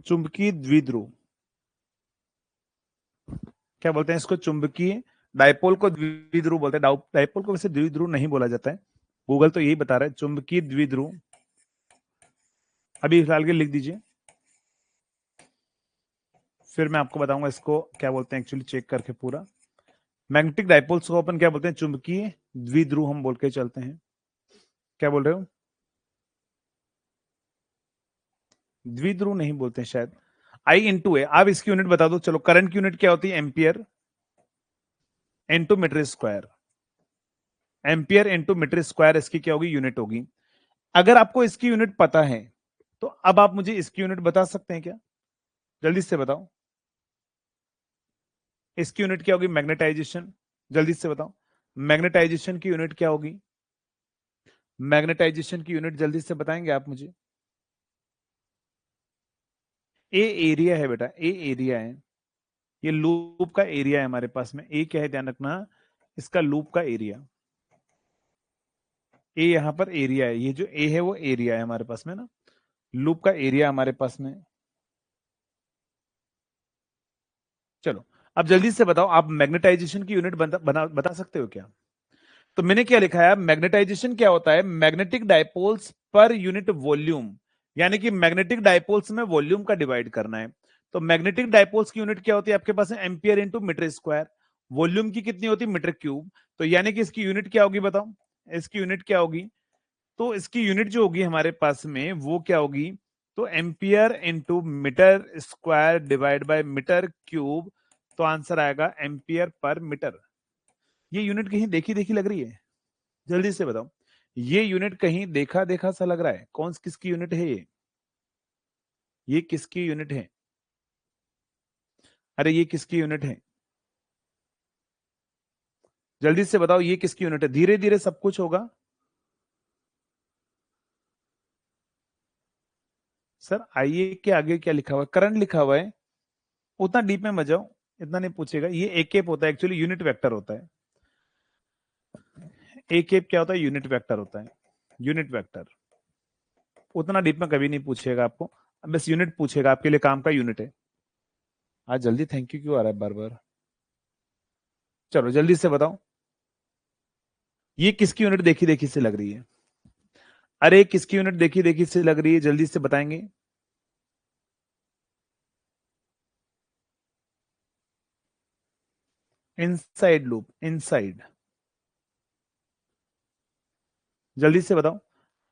चुंबकीय द्विध्रुव, क्या बोलते हैं इसको, चुंबकीय डाइपोल को द्विध्रुव बोलते हैं। डाइपोल को वैसे द्विध्रुव नहीं बोला जाता है, गूगल तो यही बता रहा है, चुंबकीय द्विध्रुव। अभी फिलहाल के लिख दीजिए, फिर मैं आपको बताऊंगा इसको क्या बोलते हैं एक्चुअली, चेक करके पूरा। मैग्नेटिक डाइपोल्स को अपन क्या बोलते हैं, चुंबकीय द्विध्रुव हम बोल के चलते हैं। क्या बोल रहे हो, द्विध्रुव नहीं बोलते हैं शायद। आई इंटू ए, आप इसकी यूनिट बता दो चलो। करंट की यूनिट क्या होती है, ampere into metre square, ampere into metre square इसकी क्या होगी, यूनिट होगी। अगर आपको इसकी यूनिट पता है तो अब आप मुझे इसकी यूनिट बता सकते हैं क्या, जल्दी से बताओ। इसकी यूनिट क्या होगी, मैग्नेटाइजेशन, जल्दी से बताओ। मैग्नेटाइजेशन की यूनिट क्या होगी, मैग्नेटाइजेशन की यूनिट जल्दी से बताएंगे आप मुझे। ए एरिया है बेटा, ए एरिया है, ये लूप का एरिया है हमारे पास में। ए क्या है, ध्यान रखना, इसका लूप का एरिया। ए यहां पर एरिया है, ये जो ए है वो एरिया है हमारे पास में ना, लूप का एरिया हमारे पास में। चलो अब जल्दी से बताओ, आप मैग्नेटाइजेशन की यूनिट बता सकते हो क्या। तो मैंने क्या लिखा है, मैग्नेटाइजेशन क्या होता है, magnetic dipoles per unit volume, यानी कि मैग्नेटिक डाइपोल्स में वॉल्यूम का डिवाइड करना है। तो मैग्नेटिक डाइपोल्स की यूनिट क्या होती है आपके पास, ampere into metre square. Volume की कितनी होती है, मीटर क्यूब। तो यानी कि इसकी यूनिट क्या होगी बताओ, इसकी यूनिट क्या होगी, तो इसकी यूनिट जो होगी हमारे पास में वो क्या होगी, तो ampere into metre square divide by metre cube. तो आंसर आएगा एम्पियर पर मीटर। ये यूनिट कहीं देखी देखी लग रही है, जल्दी से बताओ। ये यूनिट कहीं देखा देखा सा लग रहा है, कौन किसकी यूनिट है ये किसकी यूनिट है, अरे ये किसकी यूनिट है, जल्दी से बताओ ये किसकी यूनिट है, धीरे धीरे सब कुछ होगा। सर आइए के आगे क्या लिखा हुआ है, करंट लिखा हुआ है, उतना डीप में मत जाओ, इतना नहीं पूछेगा। ये ए केप होता है एक्चुअली, यूनिट वेक्टर होता है। ए केप क्या होता है, यूनिट वेक्टर होता है, यूनिट वेक्टर। उतना डीप में कभी नहीं पूछेगा आपको, बस यूनिट पूछेगा, आपके लिए काम का यूनिट है। आज जल्दी थैंक यू क्यों आ रहा है बार बार, चलो जल्दी से बताओ ये किसकी यूनिट देखी देखी से लग रही है, अरे किसकी यूनिट देखी देखी से लग रही है, जल्दी से बताएंगे। इनसाइड लूप, इनसाइड, जल्दी से बताओ।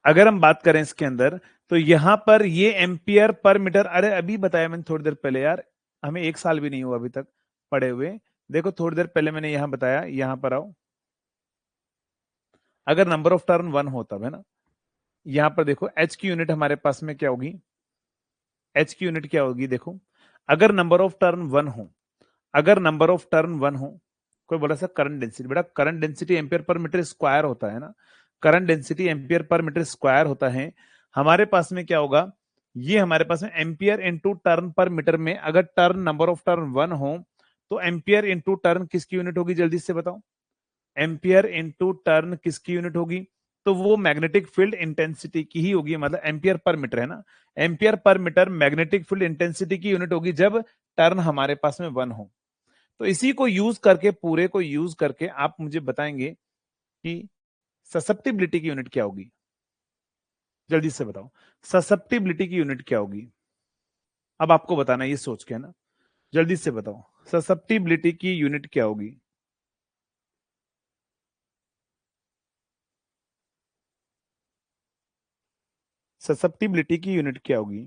अगर हम बात करें इसके अंदर, तो यहां पर ये एम्पियर पर मीटर, अरे अभी बताया मैंने थोड़ी देर पहले यार, हमें एक साल भी नहीं हुआ अभी तक पढ़े हुए। देखो थोड़ी देर पहले मैंने यहां बताया, यहां पर आओ। अगर नंबर ऑफ टर्न 1 हो तब है ना, यहां पर देखो एच की यूनिट हमारे पास में क्या होगी, एच की यूनिट क्या होगी देखो। अगर नंबर ऑफ टर्न 1 हो, अगर नंबर ऑफ टर्न 1 हो, कोई बोला सर करंट डेंसिटी, बेटा current density ampere per metre square होता है ना, current density ampere per metre square होता है। हमारे पास में क्या होगा, ये हमारे पास में एम्पियर इनटू टर्न पर मीटर में, अगर टर्न नंबर ऑफ टर्न 1 हो तो एम्पियर इंटू टर्न किसकी यूनिट होगी, जल्दी से बताओ। एम्पियर इंटू टर्न किसकी यूनिट होगी, तो वो मैग्नेटिक फील्ड इंटेंसिटी की ही होगी, मतलब एम्पियर पर मीटर है ना। Ampere per metre magnetic field intensity की यूनिट होगी जब टर्न हमारे पास में 1 हो। तो इसी को यूज करके, पूरे को यूज करके आप मुझे बताएंगे कि ससेप्टिबिलिटी की यूनिट क्या होगी, जल्दी से बताओ। ससेप्टिबिलिटी की यूनिट क्या होगी, अब आपको बताना, ये सोच के ना, जल्दी से बताओ ससेप्टिबिलिटी की यूनिट क्या होगी। ससेप्टिबिलिटी की यूनिट क्या होगी।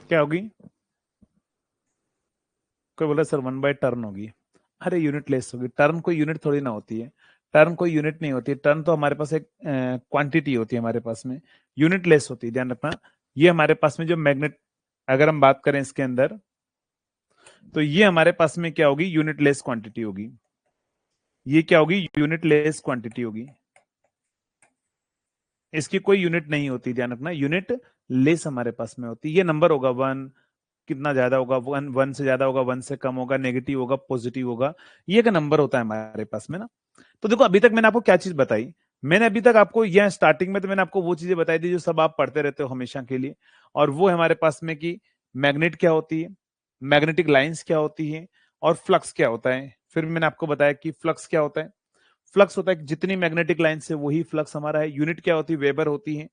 क्या होगी, कोई बोला सर 1/टर्न होगी। अरे यूनिट लेस होगी, टर्न कोई यूनिट थोड़ी ना होती है। टर्न कोई यूनिट नहीं होती है, टर्न तो हमारे पास एक क्वांटिटी होती है हमारे पास में, यूनिट लेस होती है, ध्यान रखना। ये हमारे पास में जो मैग्नेट, अगर हम बात करें इसके अंदर, तो ये हमारे पास में क्या होगी, यूनिट लेस क्वांटिटी होगी। ये क्या होगी, यूनिट लेस क्वांटिटी होगी। इसकी कोई यूनिट नहीं होती, ध्यान रखना, यूनिट लेस हमारे पास में होती है। ये नंबर होगा 1, कितना ज्यादा होगा, 1 से ज्यादा होगा, 1 से कम होगा, नेगेटिव होगा, पॉजिटिव होगा, ये एक नंबर होता है हमारे पास में ना। तो देखो अभी तक मैंने आपको क्या चीज बताई, मैंने अभी तक आपको यह स्टार्टिंग में तो मैंने आपको वो चीजें बताई थी जो सब आप पढ़ते रहते हो हमेशा के लिए, और वो है हमारे पास में कि मैग्नेट क्या होती है, मैग्नेटिक लाइंस क्या होती है, और फ्लक्स क्या होता है। फिर मैंने आपको बताया कि फ्लक्स क्या होता है। फ्लक्स होता है जितनी मैग्नेटिक लाइन से वही फ्लक्स हमारा है, यूनिट क्या होती है, वेबर होती है।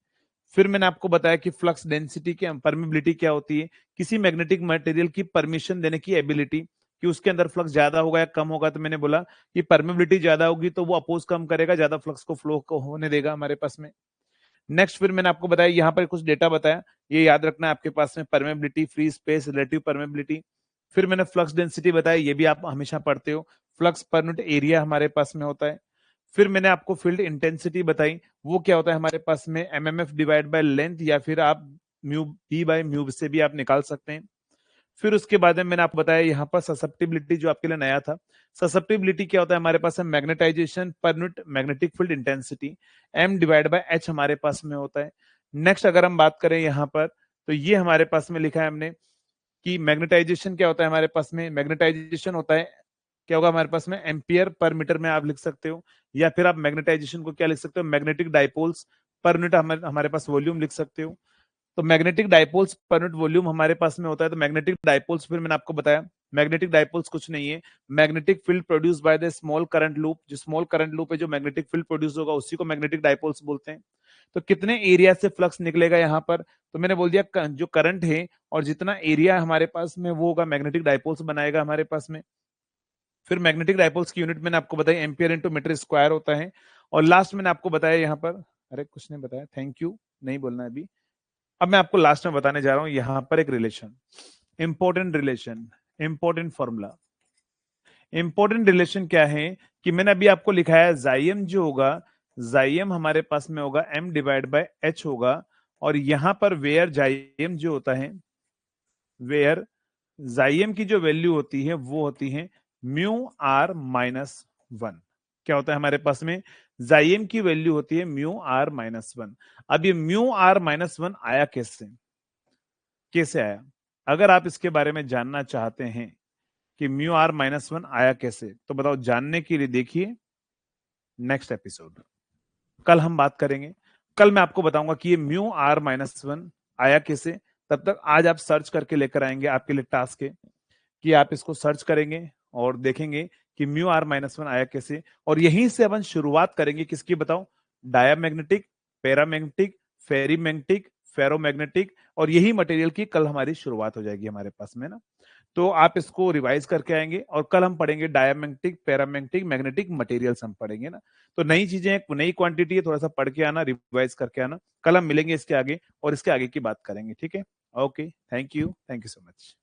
फिर मैंने आपको बताया कि फ्लक्स डेंसिटी की परमिबिलिटी क्या होती है, किसी मैग्नेटिक मटेरियल की परमिशन देने की एबिलिटी, कि उसके अंदर फ्लक्स ज्यादा होगा या कम होगा। तो मैंने बोला कि परमिबिलिटी ज्यादा होगी तो वो अपोज कम करेगा, ज्यादा फ्लक्स को फ्लो को होने देगा हमारे पास में। नेक्स्ट फिर मैंने आपको बताया, यहाँ पर कुछ डेटा बताया, ये याद रखना है आपके पास में, permeability, free space, relative permeability. फिर मैंने फ्लक्स डेंसिटी बताया, ये भी आप हमेशा पढ़ते हो, फ्लक्स पर यूनिट एरिया हमारे पास में होता है। फिर मैंने आपको फील्ड इंटेंसिटी बताई, वो क्या होता है हमारे पास में, एमएमएफ डिवाइड बाय लेंथ, या फिर आप म्यू बी बाय म्यू से भी आप निकाल सकते हैं। फिर उसके बाद में मैंने आपको बताया यहाँ पर ससेप्टिबिलिटी, जो आपके लिए नया था। ससेप्टिबिलिटी क्या होता है हमारे पास है, magnetisation per unit magnetic field intensity, M divide by H हमारे पास में होता है। नेक्स्ट अगर हम बात करें यहाँ पर, तो ये हमारे पास में लिखा है हमने कि मैग्नेटाइजेशन क्या होता है हमारे पास में, मैग्नेटाइजेशन होता है, क्या होगा हमारे पास में, एम्पियर पर मीटर में आप लिख सकते हो, या फिर आप मैग्नेटाइजेशन को क्या लिख सकते हो, मैग्नेटिक डाइपोल्स पर यूनिट हमारे पास वॉल्यूम लिख सकते हो। तो magnetic dipoles per unit volume हमारे पास में होता है। तो मैग्नेटिक डाइपोल्स, फिर मैंने आपको बताया मैग्नेटिक डाइपोल्स कुछ नहीं है, magnetic field produce by the small current loop, जो स्मॉल करंट लूप है जो मैग्नेटिक फील्ड प्रोड्यूस होगा उसी को मैग्नेटिक डाइपोल्स बोलते हैं। तो कितने एरिया से फ्लक्स निकलेगा यहाँ पर, तो मैंने बोल दिया जो करंट है और जितना एरिया हमारे पास में वो होगा, मैग्नेटिक डाइपोल्स बनाएगा हमारे पास में। फिर मैग्नेटिक डाइपोल्स की यूनिट मैंने आपको बताई एम्पियर इंटू मीटर स्क्वायर होता है। और लास्ट मैंने आपको बताया यहाँ पर, अरे कुछ नहीं बताया, थैंक यू, नहीं बोलना है अभी। अब मैं आपको लास्ट में बताने जा रहा हूं यहां पर एक relation, important relation, important formula. Important relation क्या है कि मैंने अभी आपको लिखा है, जाइम जो होगा, जाइम हमारे पास में होगा एम डिवाइड बाय एच होगा। और यहां पर वेयर जाइम जो होता है, वेयर जाइम की जो वैल्यू होती है वो होती है म्यू आर माइनस 1। क्या होता है हमारे पास में, जाइम की वैल्यू होती है म्यू आर माइनस 1। अब ये म्यू आर माइनस 1 आया कैसे, कैसे आया, अगर आप इसके बारे में जानना चाहते हैं कि म्यू आर माइनस 1 आया कैसे, तो बताओ, जानने के लिए देखिए नेक्स्ट एपिसोड, कल हम बात करेंगे। कल मैं आपको बताऊंगा कि ये म्यू आर माइनस 1 आया कैसे। तब तक आज आप सर्च करके लेकर आएंगे, आपके लिए टास्क है कि आप इसको सर्च करेंगे और देखेंगे कि म्यू आर माइनस 1 आया कैसे। और यहीं से अपन शुरुआत करेंगे किसकी, बताओ, डायामैग्नेटिक, पैरामैग्नेटिक, फेरीमैग्नेटिक, फेरोमैग्नेटिक, और यही मटेरियल की कल हमारी शुरुआत हो जाएगी हमारे पास में ना। तो आप इसको रिवाइज करके आएंगे और कल हम पढ़ेंगे डायमैग्नेटिक, पैरामैग्नेटिक, मैग्नेटिक मटेरियल्स हम पढ़ेंगे ना। तो नई चीजें, नई क्वांटिटी है, थोड़ा सा पढ़ के आना, रिवाइज करके आना। कल हम मिलेंगे इसके आगे और इसके आगे की बात करेंगे, ठीक है। Okay, thank you so much.